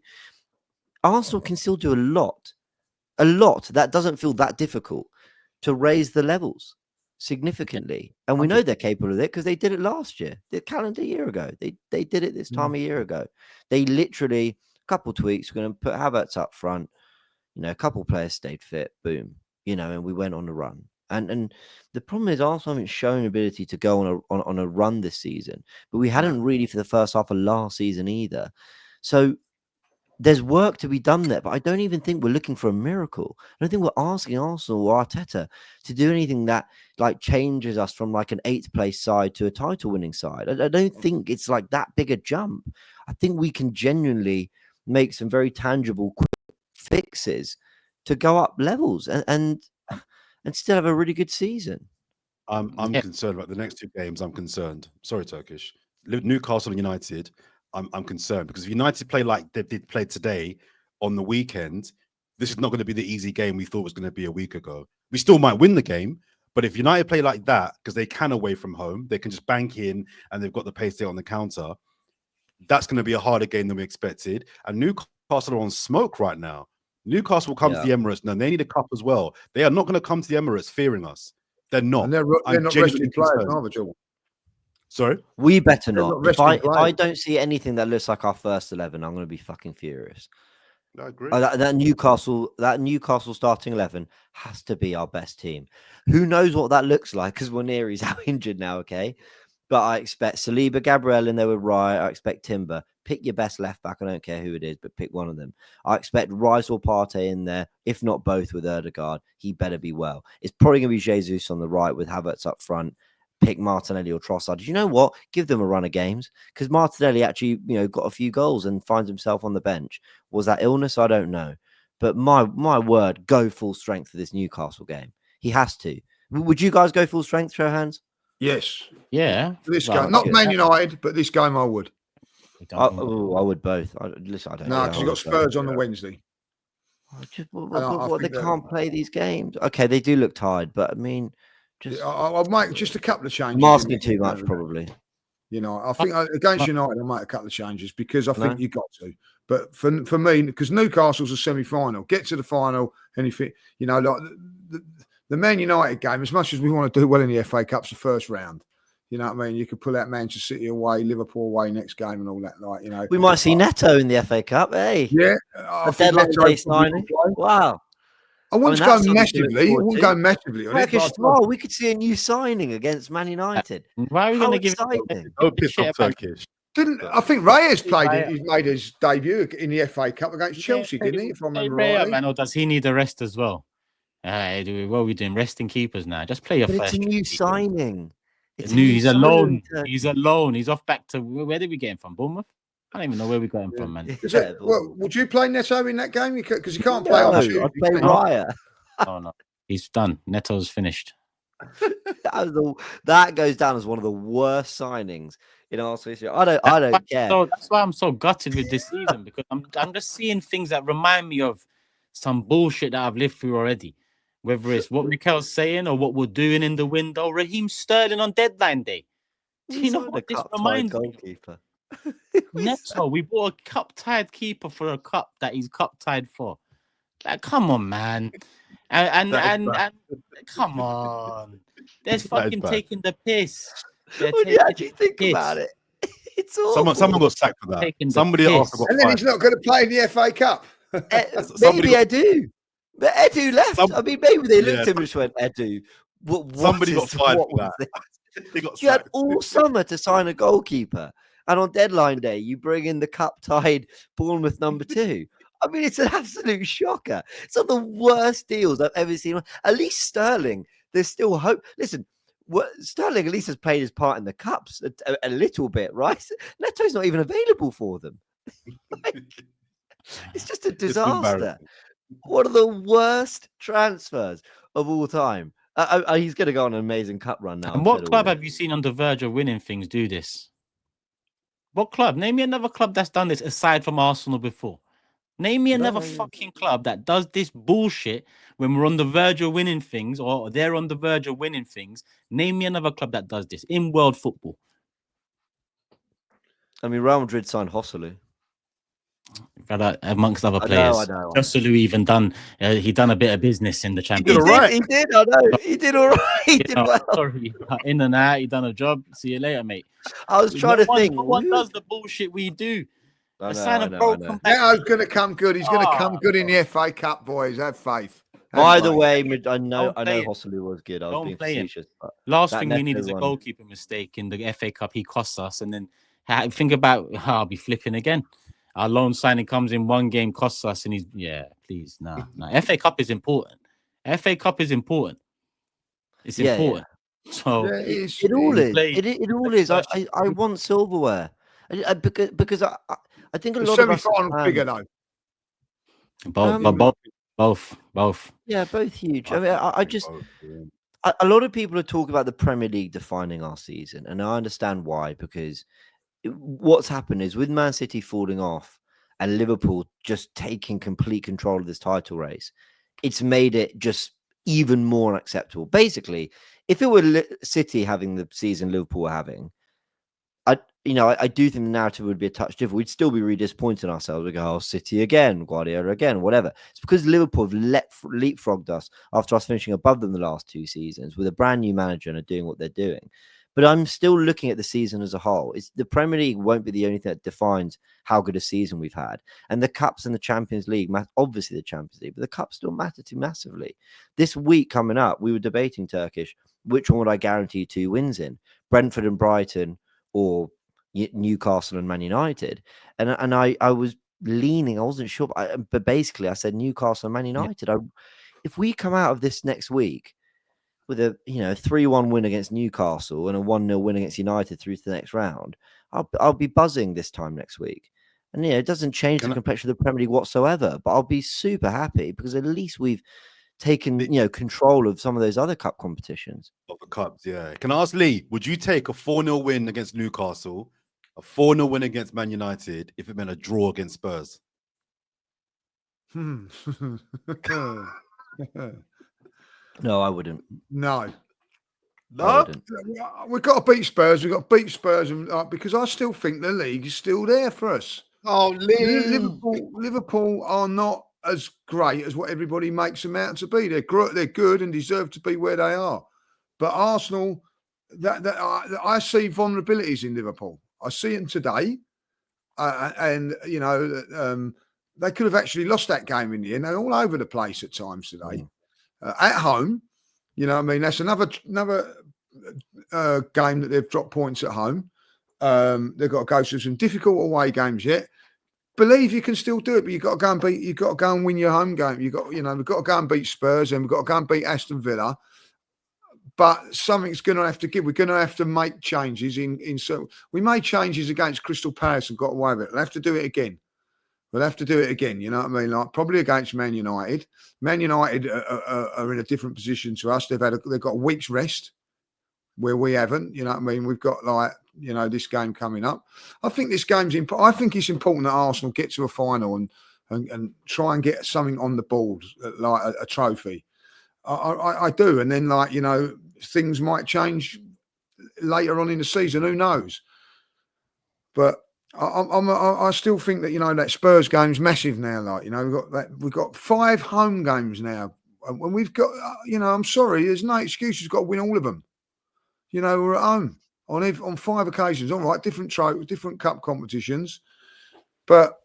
Arsenal can still do a lot. That doesn't feel that difficult to raise the levels significantly. And we know they're capable of it because they did it last year, the calendar year ago. They did it this time a year ago. They literally, a couple of tweaks, we're going to put Havertz up front, a couple of players stayed fit, boom, and we went on a run. And the problem is Arsenal haven't shown ability to go on a run this season, but we hadn't really for the first half of last season either. So there's work to be done there, but I don't even think we're looking for a miracle. I don't think we're asking Arsenal or Arteta to do anything that changes us from an 8th place side to a title winning side. I don't think it's that big a jump. I think we can genuinely make some very tangible quick fixes to go up levels and still have a really good season. I'm concerned about the next 2 games. I'm concerned. Sorry, Turkish. Newcastle and United. I'm concerned because if United play like they did play today on the weekend, this is not going to be the easy game we thought was going to be a week ago. We still might win the game, but if United play like that, because they can away from home, they can just bank in and they've got the pace there on the counter, that's going to be a harder game than we expected. And Newcastle are on smoke right now. Newcastle will come to the Emirates. No, they need a cup as well. They are not going to come to the Emirates fearing us. They're not. And they're not resting players, either, Joel. Sorry? We better not. If I don't see anything that looks like our first 11, I'm going to be fucking furious. I agree. That Newcastle starting 11 has to be our best team. Who knows what that looks like because Waneri's out injured now, okay? But I expect Saliba, Gabriel in there with Raya. I expect Timber. Pick your best left back. I don't care who it is, but pick one of them. I expect Rice or Partey in there, if not both with Erdegaard. He better be well. It's probably going to be Jesus on the right with Havertz up front. Pick Martinelli or Trossard. You know what? Give them a run of games because Martinelli actually, got a few goals and finds himself on the bench. Was that illness? I don't know. But my word, go full strength for this Newcastle game. He has to. Would you guys go full strength, show hands? Yes. Yeah. This Well, game, not yeah. Man United, but this game I would. I would both. Listen, I don't No, know. because you've got Spurs on the Wednesday. They can't play these games. Okay, they do look tired, but I mean, I'll make just a couple of changes. I'm asking too much, probably. I think against United, I'll make a couple of changes because I think you got to. But for me, because Newcastle's a semi-final, get to the final, and if like the Man United game, as much as we want to do well in the FA Cup's the first round. You know what I mean? You could pull out Manchester City away, Liverpool away next game, and all that. We might see Neto in the FA Cup. Hey, yeah, a deadline day signing. Wow. I wouldn't go massively. I wouldn't go massively on it. We could see a new signing against Man United. Why are we going to give exciting? Don't piss off Turkish. I think Reyes he's made his debut in the FA Cup against Chelsea, didn't he? If I remember rightly. Man, or does he need a rest as well? What are we doing? Resting keepers now. Just play your first. It's a new signing. He's alone. He's alone. He's off back to where did we get him from? Bournemouth? I don't even know where we got him from, man. Would you play Neto in that game? Because you can't play on Tuesday. I'd play Raya. No. He's done. Neto's finished. That goes down as one of the worst signings in Arsenal history. I don't care. So that's why I'm so gutted with this season because I'm just seeing things that remind me of some bullshit that I've lived through already. Whether it's what Mikel's saying or what we're doing in the window, Raheem Sterling on deadline day. Do you know what this reminds me of? Neto, we bought a cup-tied keeper for a cup that he's cup-tied for. Like, come on, man. And come on. They're fucking taking the piss. When you actually think about it, it's awful. Someone got sacked for that. Somebody else got and then he's not going to play in the FA Cup. Maybe Edu. But Edu left. I mean, maybe they looked at him and just went, Edu. Somebody got fired for that. You had all summer to sign a goalkeeper. And on deadline day, you bring in the cup-tied Bournemouth number 2. I mean, it's an absolute shocker. It's one of the worst deals I've ever seen. At least Sterling, there's still hope. Listen, Sterling at least has played his part in the cups a little bit, right? Neto's not even available for them. It's just a disaster. One of the worst transfers of all time. He's going to go on an amazing cup run now. And what club have you seen on the verge of winning things do this? What club? Name me another club that's done this aside from Arsenal before. Name me another fucking club that does this bullshit when we're on the verge of winning things or they're on the verge of winning things. Name me another club that does this in world football. I mean, Real Madrid signed Joselu. Amongst other players. I know. Joselu even done, he done a bit of business in the Champions League. He did, I know. He did all right. He did well. Sorry. In and out, he done a job. See you later, mate. I was trying to think. No one does the bullshit we do. Neto's going to come good. He's going to come good in the FA Cup, boys. Have faith. By the way, I know Joselu was good. I was being facetious. Last thing we need is a goalkeeper mistake in the FA Cup. He costs us. And then think about how I'll be flipping again. Our loan signing comes in one game, costs us, and please, no. FA Cup is important. FA Cup is important. It's important. So it all is. It all is. I want silverware because I think a lot of us figure though. Both. Yeah, both huge. I mean, a lot of people are talking about the Premier League defining our season, and I understand why. Because what's happened is with Man City falling off and Liverpool just taking complete control of this title race, it's made it just even more unacceptable. Basically, if it were City having the season Liverpool were having, I do think the narrative would be a touch different. We'd still be really disappointed in ourselves. We go, City again, Guardiola again, whatever. It's because Liverpool have leapfrogged us after us finishing above them the last 2 seasons with a brand new manager and are doing what they're doing. But I'm still looking at the season as a whole. The Premier League won't be the only thing that defines how good a season we've had. And the Cups and the Champions League, obviously the Champions League, but the Cups still matter too massively. This week coming up, we were debating Turkish, which one would I guarantee 2 wins in? Brentford and Brighton or Newcastle and Man United. And I was leaning, I wasn't sure, but basically I said Newcastle and Man United. If we come out of this next week with a 3-1 win against Newcastle and a 1-0 win against United through to the next round, I'll be buzzing this time next week. And it doesn't change the complexion of the Premier League whatsoever, but I'll be super happy because at least we've taken control of some of those other cup competitions. Of the cups, yeah. Can I ask Lee, would you take a 4-0 win against Newcastle, a 4-0 win against Man United, if it meant a draw against Spurs? No, I wouldn't. No. No, We've got to beat Spurs. We've got to beat Spurs, and because I still think the league is still there for us. oh, Lee. Liverpool are not as great as what everybody makes them out to be. They're good and deserve to be where they are. But Arsenal, I see vulnerabilities in Liverpool. I see them today, and they could have actually lost that game in the end. They're all over the place at times today. At home, that's another game that they've dropped points at home. They've got to go through some difficult away games yet. Believe you can still do it, but you've got to go and win your home game. We've got to go and beat Spurs, and we've got to go and beat Aston Villa. But something's going to have to give. We're going to have to make changes so we made changes against Crystal Palace and got away with it. We'll have to do it again. You know what I mean? Like probably against Man United. Man United are in a different position to us. They've got a week's rest where we haven't. You know what I mean? We've got this game coming up. I think this game's important. I think it's important that Arsenal get to a final and try and get something on the board, like a trophy. I do, and then things might change later on in the season. Who knows? But I still think that that Spurs game's massive now. We've got 5 home games now, and we've got I'm sorry, there's no excuse. We've got to win all of them. We're at home on 5 occasions. All right, different cup competitions, but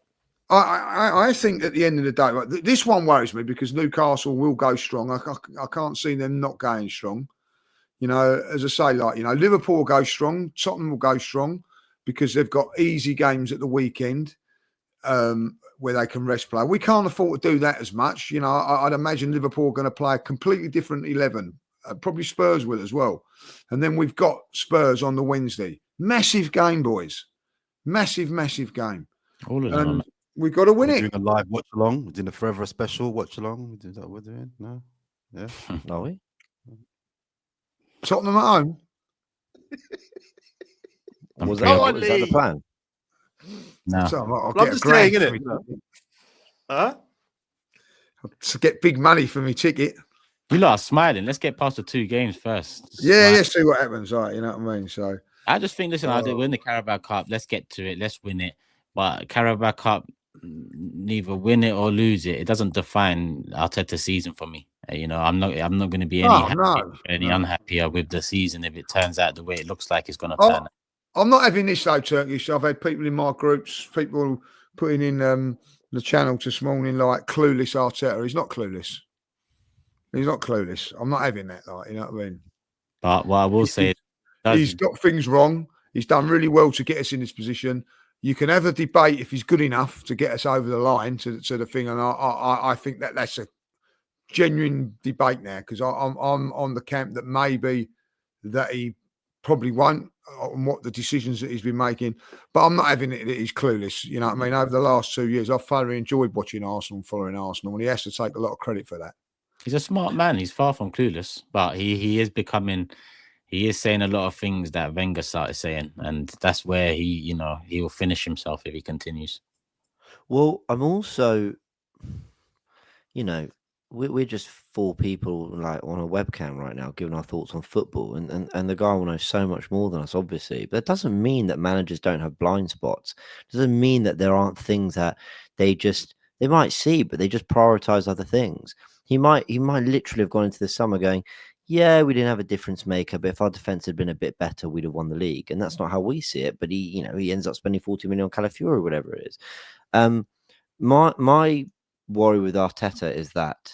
I think at the end of the day, this one worries me because Newcastle will go strong. I can't see them not going strong. As I say, Liverpool will go strong, Tottenham will go strong because they've got easy games at the weekend where they can rest play. We can't afford to do that as much. I'd imagine Liverpool are going to play a completely different 11. Probably Spurs will as well. And then we've got Spurs on the Wednesday. Massive game, boys. Massive game. All of them. We've got to win it. Doing a live watch along. We're doing a Fourever special watch along. Is that what we're doing? No? Yeah. Are we? Tottenham at home. Was that the plan? No. So I'm just saying, innit? Huh? To get big money for me ticket. You lot are smiling. Let's get past the 2 games first. Yeah, see what happens. All right, you know what I mean? So I just think, listen, I did win the Carabao Cup. Let's get to it. Let's win it. But Carabao Cup, neither win it or lose it. It doesn't define Arteta's season for me. I'm not going to be any unhappier with the season if it turns out the way it looks like it's going to turn out. I'm not having this though, Turkish. I've had people in my groups, people putting in the channel this morning like clueless Arteta. He's not clueless. I'm not having that. You know what I mean? But what I will say, he's got things wrong. He's done really well to get us in this position. You can have a debate if he's good enough to get us over the line to the thing, and I think that's a genuine debate now because I'm on the camp that maybe that he probably won't on what the decisions that he's been making, but I'm not having it that he's clueless. You know what I mean? Over the last 2 years, I've thoroughly enjoyed watching Arsenal and following Arsenal, and he has to take a lot of credit for that. He's a smart man. He's far from clueless, but he is becoming. He is saying a lot of things that Wenger started saying, and that's where he will finish himself if he continues. Well, I'm also, we're just 4 people like on a webcam right now giving our thoughts on football, and the guy will know so much more than us, obviously. But that doesn't mean that managers don't have blind spots. It doesn't mean that there aren't things that they might see, but they just prioritize other things. He might literally have gone into the summer going, yeah, we didn't have a difference maker, but if our defense had been a bit better, we'd have won the league. And that's not how we see it. But he ends up spending 40 million on Calafiori or whatever it is. My worry with Arteta is that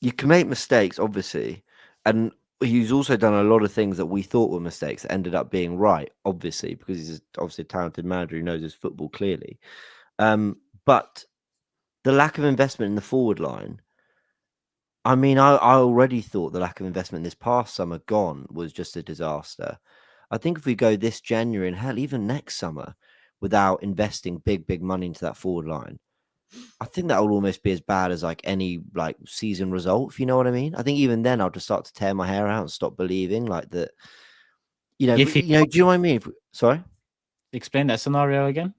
you can make mistakes, obviously, and he's also done a lot of things that we thought were mistakes that ended up being right, obviously, because he's obviously a talented manager who knows his football clearly. But the lack of investment in the forward line, I mean, I already thought the lack of investment this past summer gone was just a disaster. I think if we go this January and hell, even next summer, without investing big money into that forward line, I think that will almost be as bad as like any like season result, if you know what I mean. I think even then I'll just start to tear my hair out and stop believing like that. You know, If he, do you know what I mean? Sorry, explain that scenario again.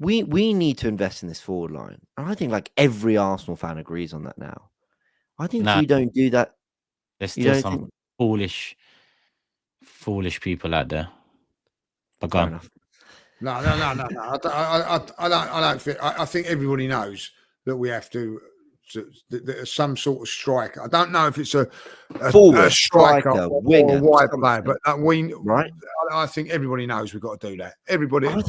we need to invest in this forward line, and I think like every Arsenal fan agrees on that now. I think if Nah, we don't do that, there's you still don't some think. foolish people out there. But go Fair on. enough. No. I don't think. I think everybody knows that we have to some sort of striker. I don't know if it's a Forward, striker striker, or winger, a wide something. player, but Right? I think everybody knows we've got to do that. Everybody knows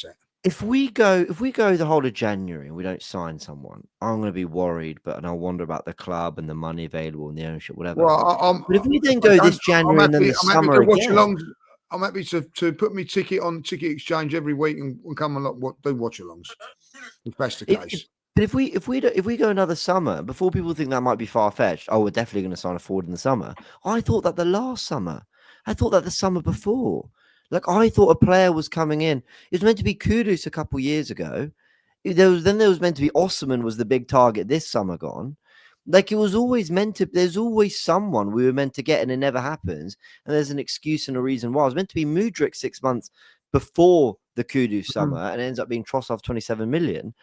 that. If we go the whole of January and we don't sign someone, I'm going to be worried. And I'll wonder about the club and the money available and the ownership, whatever. Well, But if we then go this January and then the summer again, I'm happy to put my ticket on Ticket Exchange every week and come and do watch-alongs. If that's the case. But if we go another summer, before people think that might be far-fetched, oh, we're definitely going to sign a forward in the summer. I thought that the last summer. I thought that the summer before. Like, I thought a player was coming in. It was meant to be Kudus a couple years ago. There was meant to be Osman was the big target this summer gone. Like, it was always meant to, there's always someone we were meant to get and it never happens. And there's an excuse and a reason why. It was meant to be Mudryk 6 months before the Kudus summer and it ends up being Trossard 27 million.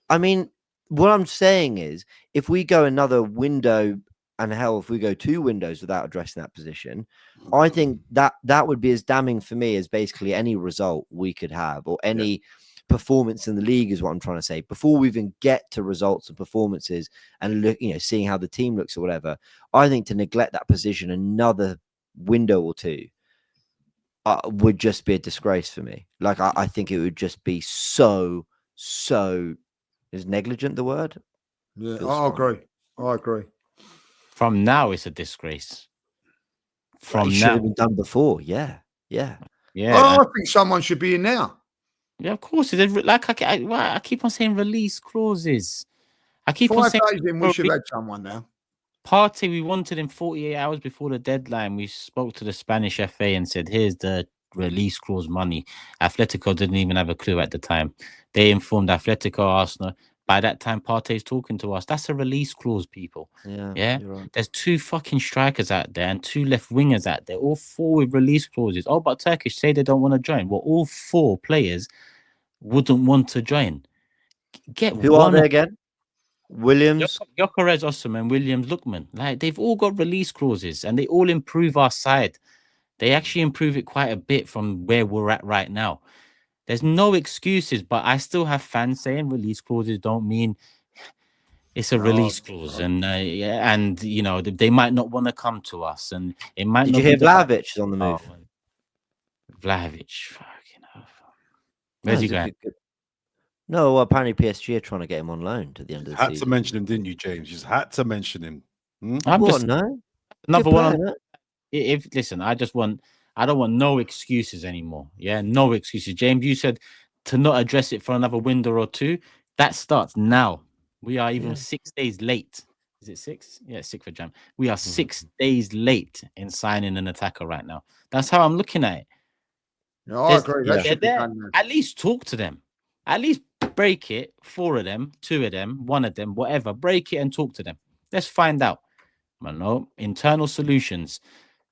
I mean, what I'm saying is, if we go another window, and hell, if we go 2 windows without addressing that position, I think that would be as damning for me as basically any result we could have or any performance in the league is what I'm trying to say. Before we even get to results and performances and look, seeing how the team looks or whatever, I think to neglect that position another window or 2 would just be a disgrace for me. Like, I think it would just be so is negligent the word? Yeah, I agree. From now, it's a disgrace. It should have been done before. Yeah. I think someone should be in now. Yeah, of course. Like I keep on saying release clauses. I keep on 5 saying days in, we should have had someone now. Partey, we wanted him 48 hours before the deadline. We spoke to the Spanish FA and said, here's the release clause money. Atletico didn't even have a clue at the time. They informed Atletico, Arsenal. By that time, Partey's talking to us. That's a release clause, people. Yeah. Right. There's 2 fucking strikers out there and 2 left wingers out there, all 4 with release clauses. Oh, but Turkish say they don't want to join. Well, all 4 players wouldn't want to join. Who are they again? Williams, Gyökeres, Osman, Williams, Lookman. Like, they've all got release clauses and they all improve our side. They actually improve it quite a bit from where we're at right now. There's no excuses, but I still have fans saying release clauses don't mean it's a release clause, and they might not want to come to us, and it might. Did not you hear be Vlahovic is on the move? Vlahovic, fucking hell. Where's he going? No, well, apparently PSG are trying to get him on loan to the end of the season. Had to mention him, didn't you, James? You just had to mention him. Another one. Listen, I don't want no excuses anymore. Yeah, no excuses. James, you said to not address it for another window or 2. That starts now. We are even 6 days late. Is it 6? Yeah, 6 for Jam. We are 6 days late in signing an attacker right now. That's how I'm looking at it. No, I agree. That should be done, man. At least talk to them. At least break it. 4 of them, 2 of them, 1 of them, whatever. Break it and talk to them. Let's find out. Internal solutions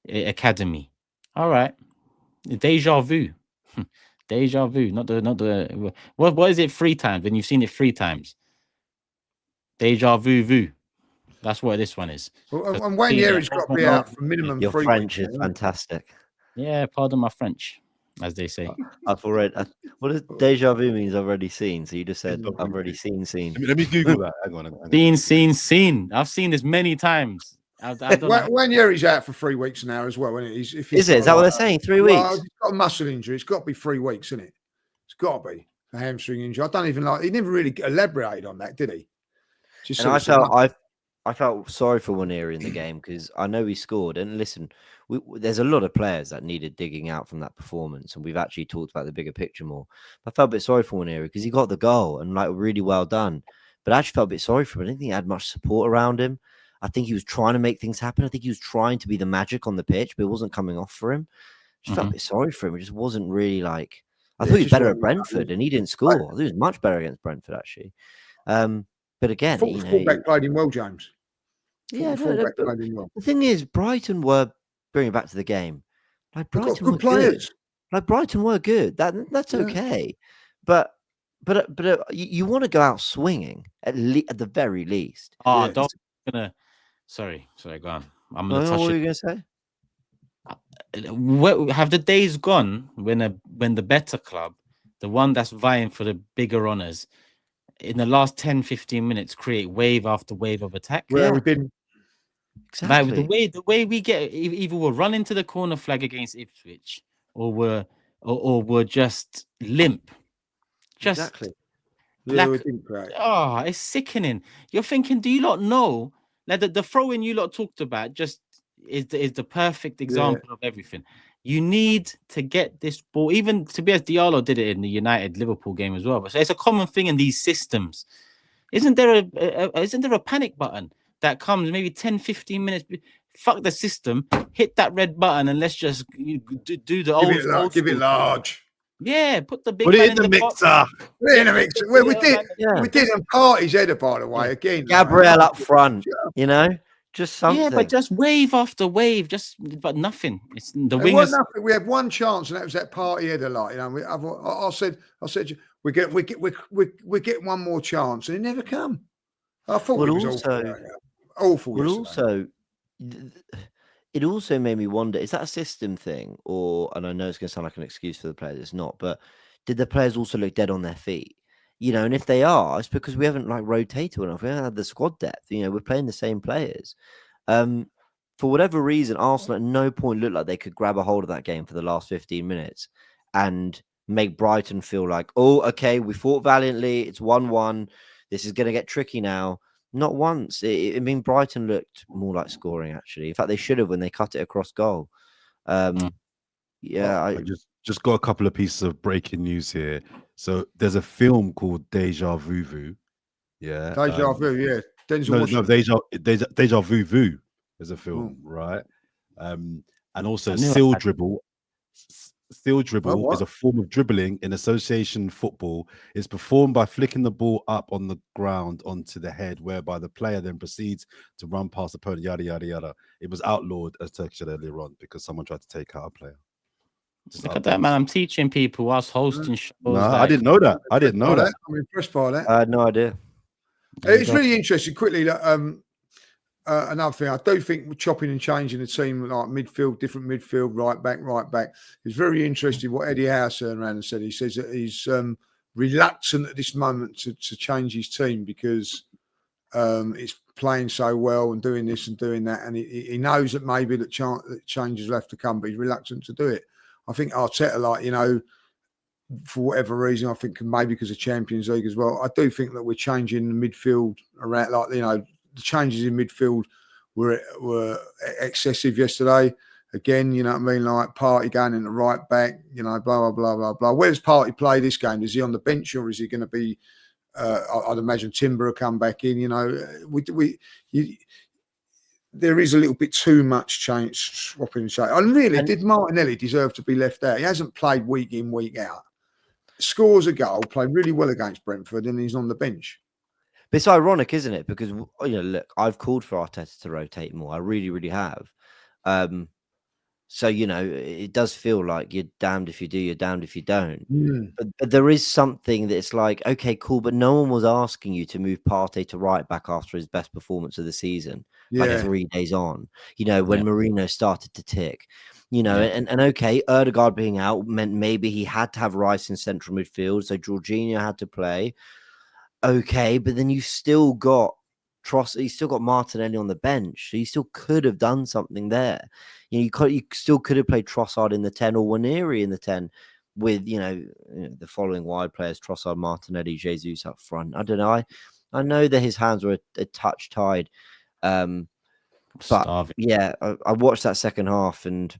academy. All right. Deja vu. Deja vu. Not the. What is it 3 times when you've seen it 3 times? Deja vu. That's what this one is. And Wanyeri's got to be out for minimum 3 weeks. Your French is fantastic. Yeah, pardon my French, as they say. I've already. What does deja vu means? I've already seen. So you just said I've already seen. Let me Google that. Hang on. Seen. I've seen this many times. Wanyeri's out for 3 weeks now as well, isn't it? Is that what they're saying? 3 weeks? Well, he's got a muscle injury. It's got to be 3 weeks, isn't it? It's got to be a hamstring injury. I don't even he never really elaborated on that, did he? Just And sort I of said, felt I felt sorry for Waneri in the game because I know he scored. And listen, there's a lot of players that needed digging out from that performance, and we've actually talked about the bigger picture more. I felt a bit sorry for Waneri because he got the goal and like really well done. But I actually felt a bit sorry for him. I didn't think he had much support around him. I think he was trying to make things happen. I think he was trying to be the magic on the pitch, but it wasn't coming off for him. Just felt a bit sorry for him. It just wasn't really like. I Yeah, thought he was just better wasn't at like Brentford, that. and he didn't score. I thought he was much better against Brentford actually. But I again, thought you the know, fullback played him well, James. I thought yeah, the no, fullback but played him well. the thing is, Brighton were bringing it back to the game. Like They've got Brighton were good good. players. Like Brighton were good. That's Yeah. okay. But you want to go out swinging at the very least. Oh, Yeah. don't gonna. Sorry, go on. I'm No, gonna what touch were it. you going to say? Have the days gone when the better club, the one that's vying for the bigger honors, in the last 10, 15 minutes, create wave after wave of attack? Where Yeah. we didn't. Like Exactly. the way we get, either we'll run into the corner flag against Ipswich, or we're just limp. Just Exactly. Yeah, we like, didn't create. oh, it's sickening. You're thinking, do you lot know? Like the throw in you lot talked about just is the perfect example of everything. You need to get this ball. Even Tobias Diallo did it in the United Liverpool game as well. But so it's a common thing in these systems. Isn't there a panic button that comes maybe 10, 15 minutes? Fuck the system, hit that red button, and let's just do the old Give it school. large. Yeah, put the big Put man it in in the the box. mixer. We're in a Put mix. the Well, little man- we did on Party's header, by the way. Yeah. Again, Gabriel like, up front, you know, just something. Yeah, but just wave after wave, but nothing. It's the it wasn't wingers. nothing. We had one chance, and that was that Party header. Like, you know, I said, we get one more chance, and it never come. I thought Well, it was also, awful yesterday. also, it also made me wonder: is that a system thing, or? And I know it's going to sound like an excuse for the players. It's not, but did the players also look dead on their feet? You know, and if they are, it's because we haven't like rotated enough. We haven't had the squad depth. You know, we're playing the same players. For whatever reason, Arsenal at no point looked like they could grab a hold of that game for the last 15 minutes and make Brighton feel like, oh, okay, we fought valiantly. It's 1-1. This is going to get tricky now. Not once. I mean, Brighton looked more like scoring, actually. In fact, they should have when they cut it across goal. Yeah. I just got a couple of pieces of breaking news here. So there's a film called Deja Vu. Yeah. Deja vu, yeah. Denzel No, Washington. Deja Vu is a film, right? And also I knew I Seal had- Dribble. Seal dribble what? is a form of dribbling in association football. It's performed by flicking the ball up on the ground onto the head, whereby the player then proceeds to run past the opponent, yada, yada, yada. It was outlawed, as Turkish said earlier on, because someone tried to take out a player. Look at that, man. I'm teaching people whilst hosting shows. No, I didn't know that. I didn't know that. I'm impressed by that. I had no idea. It's really interesting. Quickly, another thing, I do think chopping and changing the team, like midfield, different midfield, right back. It's very interesting what Eddie Howe turned around and said. He says that he's reluctant at this moment to change his team because it's playing so well and doing this and doing that, and he knows that maybe that changes will have to come, but he's reluctant to do it. I think Arteta, like, you know, for whatever reason, I think maybe because of Champions League as well, I do think that we're changing the midfield around, like, you know, the changes in midfield were excessive yesterday. Again, you know what I mean? Like Partey going in the right back, you know, blah, blah, blah, blah, blah. Where does Partey play this game? Is he on the bench or is he going to be, I'd imagine Timber will come back in, you know. There is a little bit too much change, swapping and saying. And really, did Martinelli deserve to be left out? He hasn't played week in, week out. Scores a goal, played really well against Brentford, and he's on the bench. But it's ironic, isn't it? Because, you know, look, I've called for Arteta to rotate more. I really, really have. So, you know, it does feel like you're damned if you do, you're damned if you don't. But there is something that's like, okay, cool, but no one was asking you to move Partey to right back after his best performance of the season, like 3 days on, you know, when Marino started to tick, you know, and okay, Erdegaard being out meant maybe he had to have Rice in central midfield, so Jorginho had to play. Okay, but then you still got you still got Martinelli on the bench, so you still could have done something there. You know, you still could have played Trossard in the 10 or Waneri in the 10 with, you know, the following wide players: Trossard, Martinelli, Jesus up front. I don't know. I know that his hands were a touch tied. But Starving. yeah, I watched that second half, and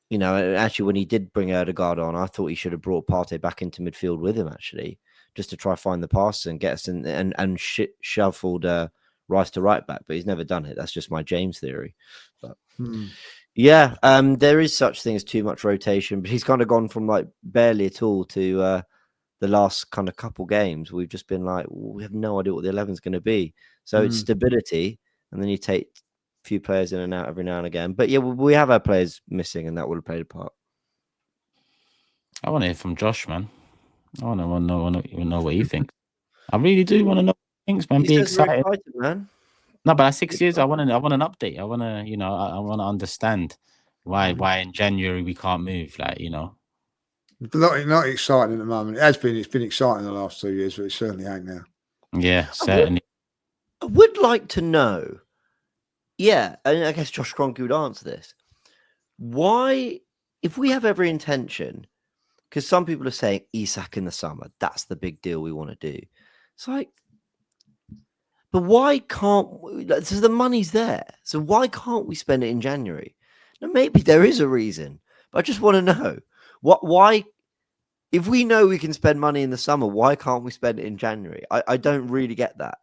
you know, actually, when he did bring Odegaard on, I thought he should have brought Partey back into midfield with him, actually, just to try find the pass and get us in and shuffled Rice to right back. But he's never done it. That's just my James theory. But yeah, there is such thing as too much rotation, but he's kind of gone from like barely at all to the last kind of couple games. We've just been like, we have no idea what the 11 is going to be. So it's stability, and then you take few players in and out every now and again. But yeah, we have our players missing, and that would have played a part. I want to hear from Josh, man. I want to know what he thinks. I really do want to know what he thinks, man. Be excited, man. No, but at 6 years, I want an update. I want to, you know, I want to understand why in January we can't move, like, you know. Not exciting at the moment. It's been exciting the last 2 years, but it certainly ain't now. Yeah, certainly. I would like to know. Yeah, and I guess Josh Kroenke would answer this. Why, if we have every intention, because some people are saying Isak in the summer, that's the big deal we want to do. It's like, but why can't so the money's there? So why can't we spend it in January? Now, maybe there is a reason, but I just want to know why. If we know we can spend money in the summer, why can't we spend it in January? I don't really get that.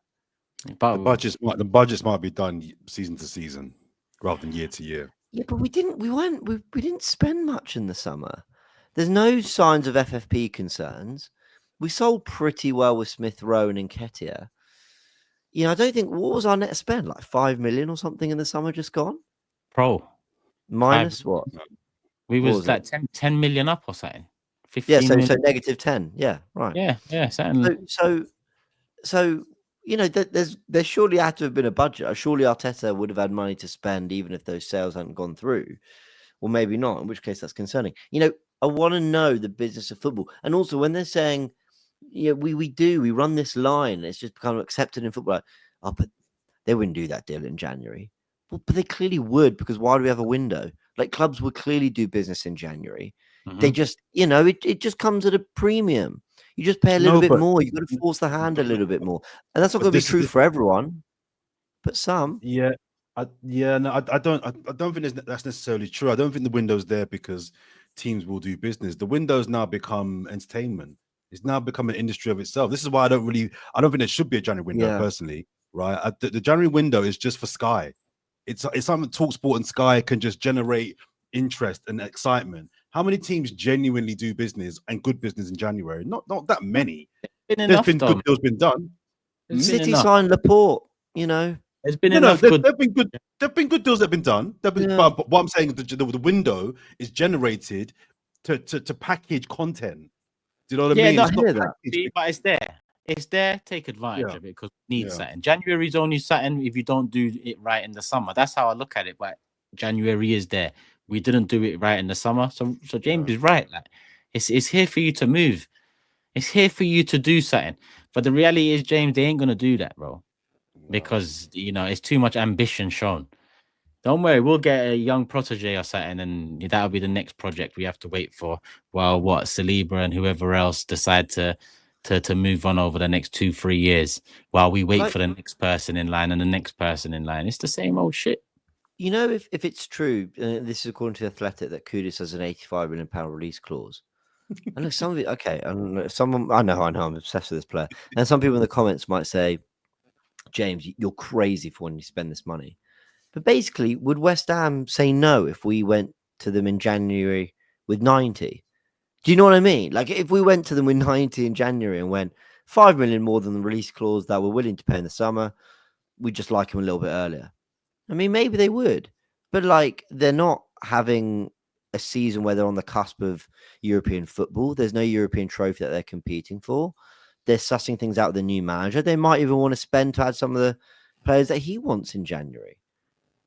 But the budgets might be done season to season rather than year to year. Yeah, but we didn't spend much in the summer. There's no signs of FFP concerns. We sold pretty well with Smith Rowe and Nketiah. You know, I don't think, what was our net spend? Like 5 million or something in the summer just gone? Minus what? We was like 10 million up or something. 15 yeah, so million. negative 10. Yeah, right. Yeah, certainly. So you know, there surely had to have been a budget. Surely Arteta would have had money to spend even if those sales hadn't gone through. Or maybe not, in which case that's concerning. You know, I want to know the business of football. And also when they're saying, yeah, we run this line, it's just become accepted in football. Like, oh, but they wouldn't do that deal in January. Well, but they clearly would, because why do we have a window? Like, clubs would clearly do business in January. They just, you know, it just comes at a premium. You just pay a little bit more. You've got to force the hand a little bit more. And that's not going to be true for everyone, but some. Yeah. I don't think that's necessarily true. I don't think the window's there because teams will do business. The window's now become entertainment. It's now become an industry of itself. This is why I don't think there should be a January window personally, right? The January window is just for Sky. It's something TalkSport and Sky can just generate interest and excitement. How many teams genuinely do business and good business in January? Not that many. There's been good deals been done. City signed Laporte, you know. There's been enough good. There've been good deals that have been done. But what I'm saying, the window is generated to package content. Do you know what I mean? No, but it's there. It's there. Take advantage of it because we need something. January is only something if you don't do it right in the summer. That's how I look at it. But January is there. We didn't do it right in the summer. So James is right. Like it's here for you to move. It's here for you to do something. But the reality is, James, they ain't gonna do that, bro. Because you know it's too much ambition shown. Don't worry, we'll get a young protege or something, and that'll be the next project we have to wait for. While Saliba and whoever else decide to move on over the next 2-3 years, while we wait for the next person in line and the next person in line. It's the same old shit. You know, if it's true, this is according to Athletic, that Kudus has an £85 million release clause. And look, some of it, okay, I know, I'm obsessed with this player. And some people in the comments might say, James, you're crazy for when you spend this money. But basically, would West Ham say no if we went to them in January with 90? Do you know what I mean? Like, if we went to them with 90 in January and went 5 million more than the release clause that we're willing to pay in the summer, we'd just like them a little bit earlier. I mean, maybe they would. But, like, they're not having a season where they're on the cusp of European football. There's no European trophy that they're competing for. They're sussing things out with the new manager. They might even want to spend to add some of the players that he wants in January.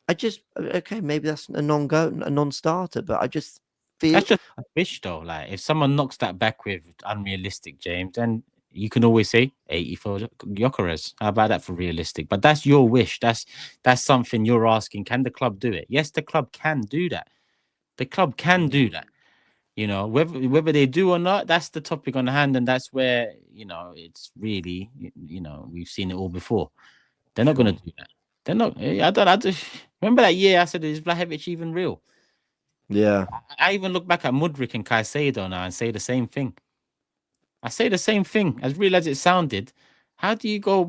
Maybe that's a non-starter, but I just feel that's just a wish, though. Like, if someone knocks that back with unrealistic, James, then you can always say 80 for Gyökeres. How about that for realistic? But that's your wish. That's something you're asking. Can the club do it? Yes, the club can do that. The club can do that. You know, whether they do or not, that's the topic on hand, and that's where it's really, we've seen it all before. They're not going to do that. They're not. I just remember that year I said, is Vlahovic even real? Yeah. I even look back at Mudryk and Caicedo now and say the same thing. I say the same thing, as real as it sounded. How do you go,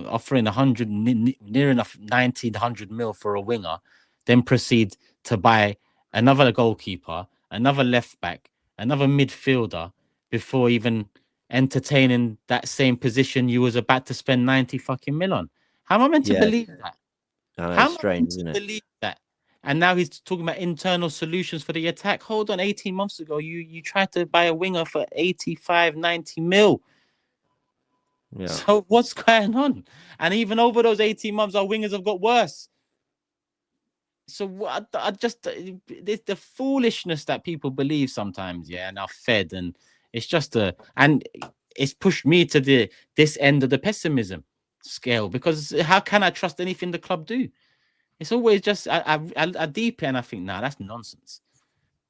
offering 100, near enough 100 mil for a winger, then proceed to buy another goalkeeper, another left back, another midfielder before even entertaining that same position you was about to spend 90 fucking mil on? How am I meant to believe that? I know, How it's am I strange, meant isn't to it? believe that? And now he's talking about internal solutions for the attack. Hold on, 18 months ago, you tried to buy a winger for 85, 90 mil. Yeah. So what's going on? And even over those 18 months, our wingers have got worse. So I just, the foolishness that people believe sometimes, and are fed, and it's just and it's pushed me to this end of the pessimism scale, because how can I trust anything the club do? It's always just I deep end. I think, nah, that's nonsense.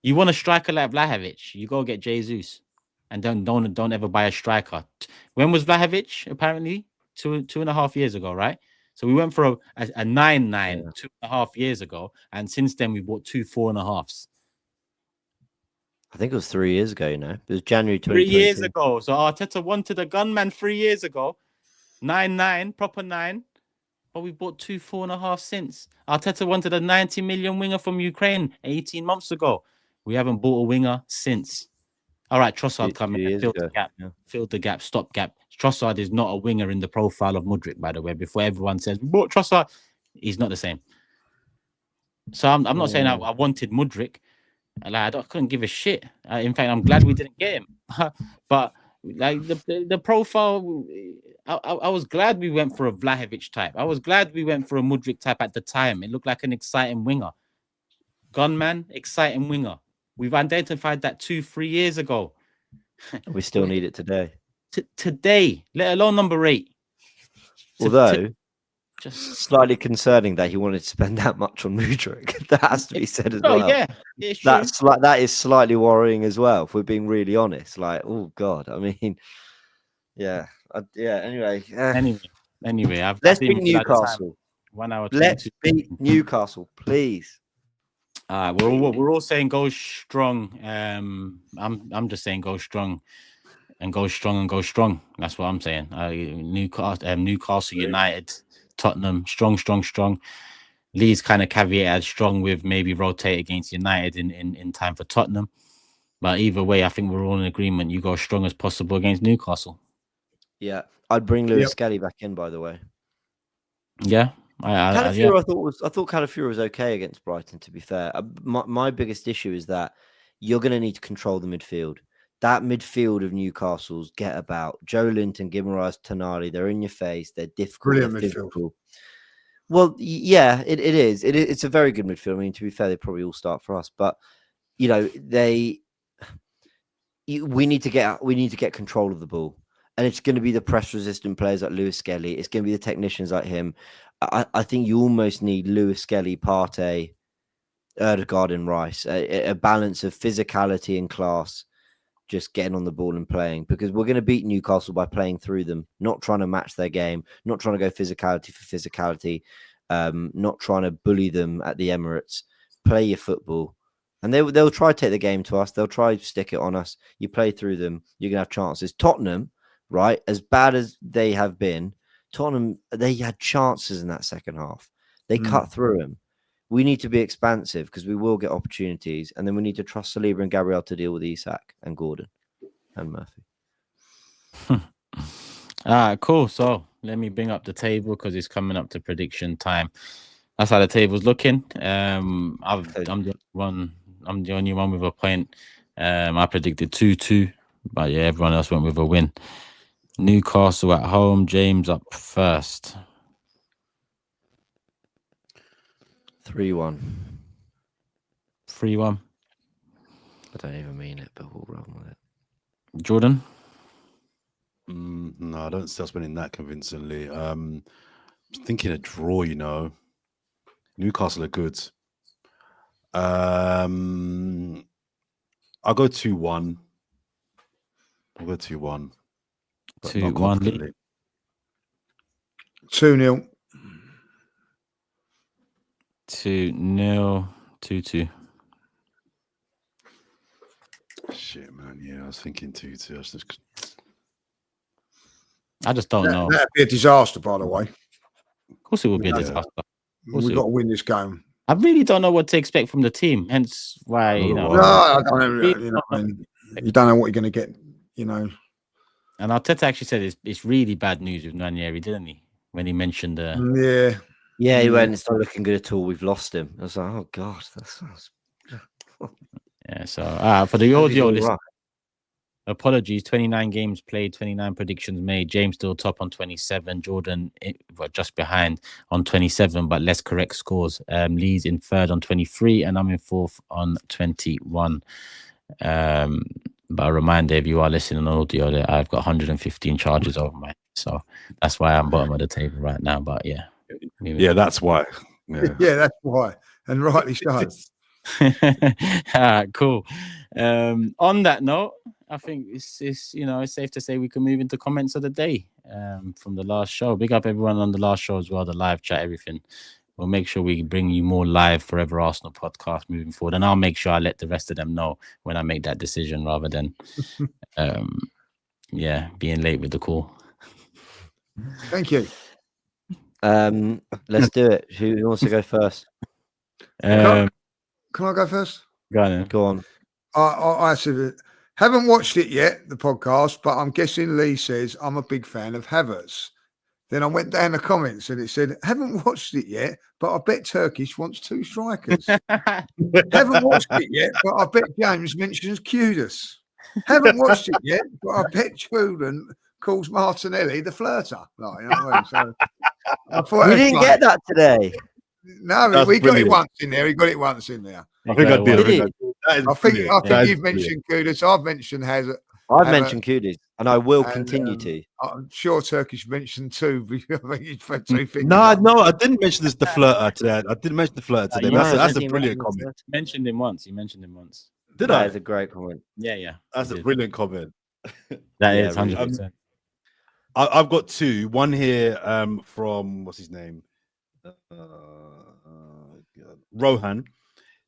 You want a striker like Vlahovic, you go get Jesus, and don't ever buy a striker. When was Vlahovic? Apparently 2.5 years ago, right? So we went for a 9-9 2.5 years ago, and since then we bought 2 4.5s. I think it was 3 years ago. It was January 3 2022. years ago. So Arteta wanted a gunman 3 years ago, 9-9, proper 9. But we bought 2 4.5 since. Arteta wanted a 90 million winger from Ukraine 18 months ago. We haven't bought a winger since. All right, Trossard come in and filled the gap. Filled the gap, stop gap. Trossard is not a winger in the profile of Mudryk, by the way. Before everyone says, we bought Trossard, he's not the same. So I'm not saying I wanted Mudryk. Like, I couldn't give a shit. In fact, I'm glad we didn't get him. But like the profile, I was glad we went for a Vlahovic type. I was glad we went for a Mudryk type at the time. It looked like an exciting winger. Gunman, exciting winger. We've identified that 2-3 years ago. We still need it today. Today, let alone number 8. Although, just slightly concerning that he wanted to spend that much on Mudryk. That has to be said as well. Yeah, it's true. That is slightly worrying as well, if we're being really honest. Like, oh God, I mean, yeah. Anyway, let's beat Newcastle. 1 hour 22. Let's beat Newcastle, please. We're all saying go strong. I'm just saying go strong and go strong and go strong. That's what I'm saying. Newcastle United, Tottenham, strong. Leeds kind of caveated strong with maybe rotate against United in time for Tottenham. But either way, I think we're all in agreement. You go as strong as possible against Newcastle. Yeah, I'd bring Lewis Skelly back in, by the way. Yeah. I thought Calafiori was okay against Brighton, to be fair. My biggest issue is that you're going to need to control the midfield. That midfield of Newcastle's get about. Joe Linton, Guimaraes, Tonali, they're in your face. They're difficult. Brilliant they're midfield. physical. Well, yeah, it is. It's a very good midfield. I mean, to be fair, they probably all start for us. But, we need to get control of the ball. And it's going to be the press-resistant players like Lewis Skelly. It's going to be the technicians like him. I think you almost need Lewis Skelly, Partey, Erdegaard and Rice. A balance of physicality and class, just getting on the ball and playing. Because we're going to beat Newcastle by playing through them, not trying to match their game, not trying to go physicality for physicality, not trying to bully them at the Emirates. Play your football. And they'll try to take the game to us. They'll try to stick it on us. You play through them, you're going to have chances. Tottenham, right, as bad as they have been, Tottenham, they had chances in that second half. They cut through them. We need to be expansive because we will get opportunities. And then we need to trust Saliba and Gabriel to deal with Isak and Gordon and Murphy. All right, cool. So let me bring up the table because it's coming up to prediction time. That's how the table's looking. I'm the only one with a point. I predicted 2-2, but yeah, everyone else went with a win. Newcastle at home. James up first. 3-1. 3-1. I don't even mean it, but we'll run with it. Jordan? No, I don't see us winning that convincingly. I'm thinking a draw, Newcastle are good. I'll go 2-1. but 2-1 not confidently. 2-0. 2-0, 2-2. Shit, man. Yeah, I was thinking 2-2. I just don't know. That'd be a disaster, by the way. Of course, it would be a Yeah. disaster. We've got to win this game. I really don't know what to expect from the team. Hence why, you know. No, I don't know. You don't know what you're going to get, you know. And Arteta actually said it's really bad news with Nwaneri, didn't he? When he mentioned the. Yeah, he went, it's not looking good at all. We've lost him. I was like, oh, God. That sounds... Yeah, so for the audio list, Right. apologies. 29 games played, 29 predictions made. James still top on 27. Jordan just behind on 27, but less correct scores. Lee's in third on 23, and I'm in fourth on 21. But a reminder, if you are listening on audio, that I've got 115 charges over my head, so that's why I'm bottom of the table right now. But yeah, that's why. Yeah, that's why, and rightly so. All right, cool. On that note, I think it's safe to say we can move into comments of the day from the last show. Big up everyone on the last show as well, the live chat, everything. We'll make sure we bring you more live Forever Arsenal podcast moving forward, and I'll make sure I let the rest of them know when I make that decision, rather than being late with the call. Thank you. Let's do it. Who wants to go first? Can I go first? Go on. I said, haven't watched it yet, the podcast, but I'm guessing Lee says I'm a big fan of Havertz. Then I went down the comments and it said, haven't watched it yet, but I bet Turkish wants 2 strikers. Haven't watched it yet, but I bet James mentions Kudus. Haven't watched it yet, but I bet Jordan calls Martinelli the flirter. Like, you know what I mean? So I thought we didn't get that today. No, That's we brilliant. got it once in there. He got it once in there. I think I did. I think you've mentioned Kudus. I've mentioned Hazard. I've mentioned Kudus, and I will continue to. I'm sure Turkish mentioned 2. I think you've had 2 things. No, I didn't mention the flirter today. I didn't mention the flirter today. That's a brilliant comment. You mentioned him once. Did I? That's a great comment. Yeah. That's a brilliant comment. That is 100%. I've got 2. One here from what's his name? Rohan.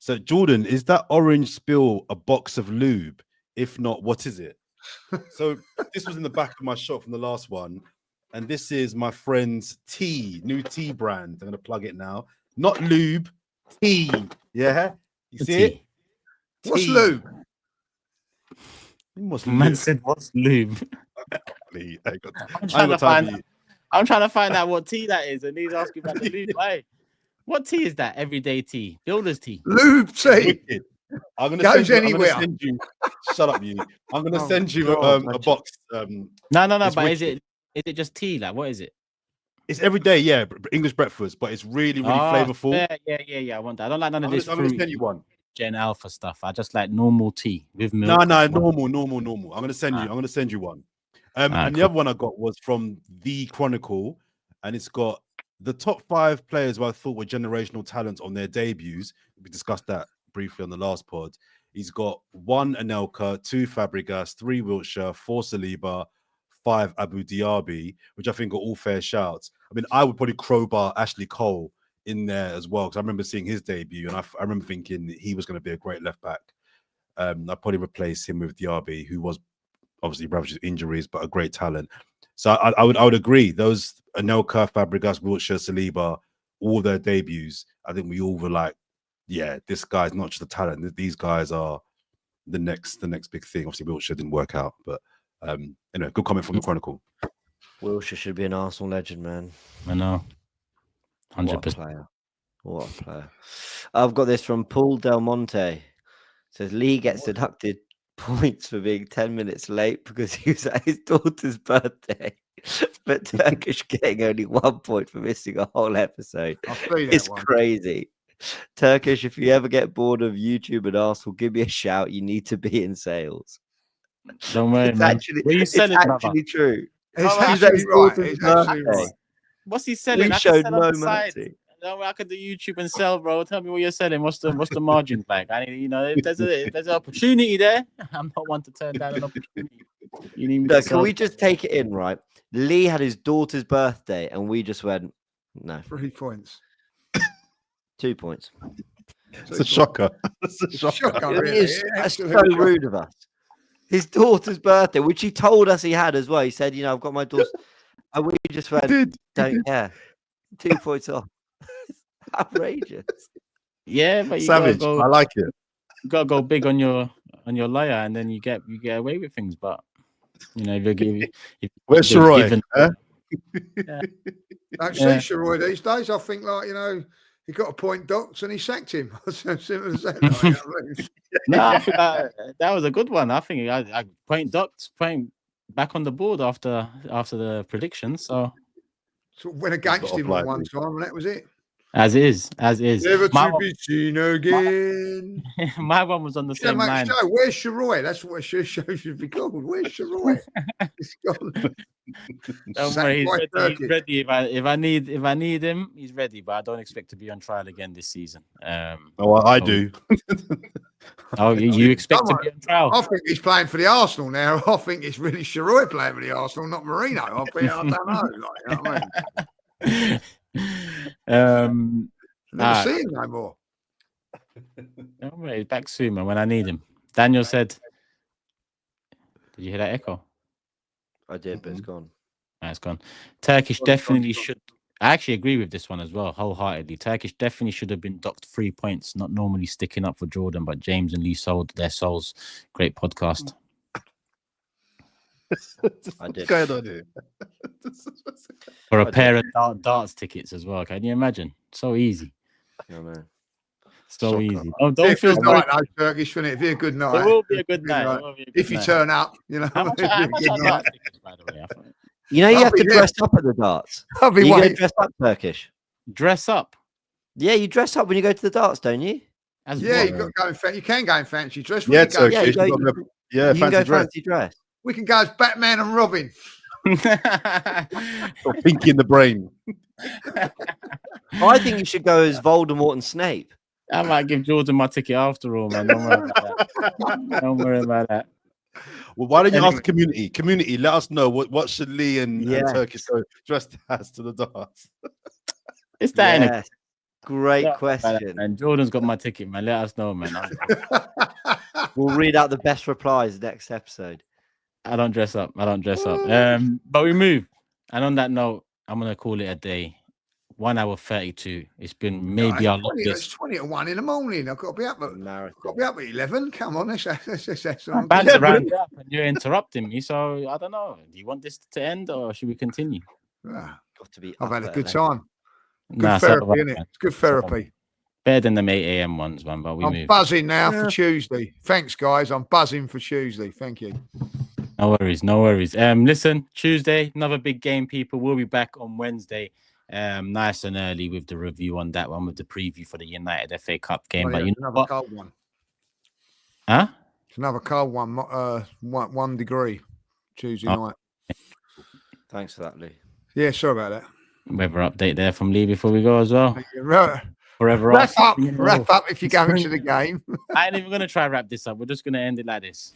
So Jordan, is that orange spill a box of lube? If not, what is it? So this was in the back of my shop from the last one, and this is my friend's new tea brand. I'm gonna plug it now. Not lube, tea. Yeah, you see it? What's lube? Man said, "What's lube?" I'm trying to find out what tea that is, and he's asking about the lube. Hey, what tea is that? Everyday tea, builder's tea, lube tea. I'm gonna Goes send anywhere. send you. Shut up, you. I'm gonna send you a box. No. But wicked. is it just tea? Like, what is it? It's every day, yeah. English breakfast, but it's really flavorful. Yeah. I want that. I don't like none of this. I'm gonna send you one. Gen Alpha stuff. I just like normal tea with milk. No, normal. I'm gonna send you. I'm gonna send you one. And the other one I got was from The Chronicle, and it's got the top 5 players who I thought were generational talents on their debuts. We discussed that briefly on the last pod. He's got 1 Anelka, 2 Fabregas, 3 Wiltshire, 4 Saliba, 5 Abu Dhabi, which I think are all fair shouts. I mean, I would probably crowbar Ashley Cole in there as well, because I remember seeing his debut, and I remember thinking he was going to be a great left back. I'd probably replace him with Diaby, who was obviously ravaged with injuries, but a great talent. So I would agree. Those Anelka, Fabregas, Wiltshire, Saliba, all their debuts, I think we all were like, yeah, this guy's not just a talent. These guys are the next big thing. Obviously, Wiltshire didn't work out, but anyway, good comment from the Chronicle. Wiltshire should be an Arsenal legend, man. I know. 100%. What a player. I've got this from Paul Del Monte. It says Lee gets deducted points for being 10 minutes late because he was at his daughter's birthday, but Turkish getting only 1 point for missing a whole episode. It's crazy. Turkish, if you ever get bored of YouTube and Arsenal, give me a shout. You need to be in sales. Don't worry, man. It's actually true. It's actually right. It's actually right. What's he selling? We showed no mercy. No, I could do YouTube and sell, bro. Tell me what you're selling. What's the margin like? If there's an opportunity there, I'm not one to turn down an opportunity. You need me Look, to can we sell- just take it in, right? Lee had his daughter's birthday, and we just went, no, 3 points. 2 points. It's a shocker. It's a It's shocker. shocker, It really. is It's so absolute shocker. rude of us. His daughter's birthday, which he told us he had as well. He said, I've got my daughter's. And we just went, Did don't care. 2 points off. It's outrageous. Yeah, but you savage? gotta I like it. go big on your liar, and then you get away with things. But if you give, Where's you're Sharoy? given- Huh? Don't Yeah. see Sharoy these days. I think, he got a point docked and he sacked him. Simple as that. You know what I mean? No, I think that was a good one. I think I point back on the board after the predictions. So Sort of went against got him off at one lightly. time, and that was it. as is. Never My to one, be seen again. my one was on the Yeah, same mate, line. show. Where's Sharoy? That's what a show should be called. Where's Sharoy? He's gone. Don't Sacked worry, by he's Turkish. ready. If I need him, he's ready. But I don't expect to be on trial again this season. Oh, I do. Oh, you expect to Come be on trial? I think he's playing for the Arsenal now. I think it's really Sharoy playing for the Arsenal, not Marino. I don't know. You know what I mean? Never Ah, see him no more. don't worry, he's back soon, man. When I need him. Daniel said, "Did you hear that echo?" I did, but it's gone. Ah, it's gone. Turkish Gone, definitely gone. should. I actually agree with this one as well, wholeheartedly. Turkish definitely should have been docked 3 points, not normally sticking up for Jordan, but James and Lee sold their souls. Great podcast. I did. What's going on here? For a I pair of darts tickets as well. Can you imagine? So easy. No, man. So Shocker. easy. It'd Don't be a feel good sorry. night, though, Turkish, wouldn't it? It'd be a good night. It will be a good Be night. right. It will be a good If you night. turn up, How much, it'd how be much a are good night. darts tickets, by the way? You I'll have be to there. dress up at the darts. I'll be You go waiting. dress up Turkish. Dress up. Yeah, you dress up when you go to the darts, don't you? As Yeah, what? you got to go in you can go in fancy dress. Yeah, We can go, Yeah, Turkish. you You go- got to- yeah, you can go fancy dress. fancy dress. we can go as Batman and Robin. Or Pinky in the brain. I think you should go as Voldemort and Snape. I might give Jordan my ticket after all, man. Don't worry about that. Don't worry about that. Well, why don't you ask Anyway. the community? Community, let us know what should Lee and Yes. Turkish go dressed as to the darts. It's that. innit? Yes. Great Don't worry about that, question. man. Jordan's got my ticket, man. Let us know, man. We'll read out the best replies next episode. I don't dress up. But we move. And on that note, I'm gonna call it a day. 1 hour 32. It's been maybe our It's longest. 20 to 1 in the morning. I've got to be up at Marathon. 11. Come on, that's I'm about to round it up and you're interrupting me. So I don't know. Do you want this to end or should we continue? Ah, Got to be I've up had a at good 11. time. Good Nah, so therapy, have I, isn't it? man. It's good therapy. Better than the 8 a.m. ones, man. But we I'm move. buzzing now for Tuesday. Thanks, guys. I'm buzzing for Tuesday. Thank you. No worries. Listen, Tuesday, another big game, people. We'll be back on Wednesday. Nice and early with the review on that one, with the preview for the United FA Cup game. Oh, But yeah, you know another what? cold one. Huh? It's another cold one. 1 degree Tuesday Oh. night. Thanks for that, Lee. Yeah, sorry about that. Weather update there from Lee before we go as well. Wrap Forever up. Arsenal. Wrap up if you're going to the game. I ain't even gonna try wrap this up. We're just gonna end it like this.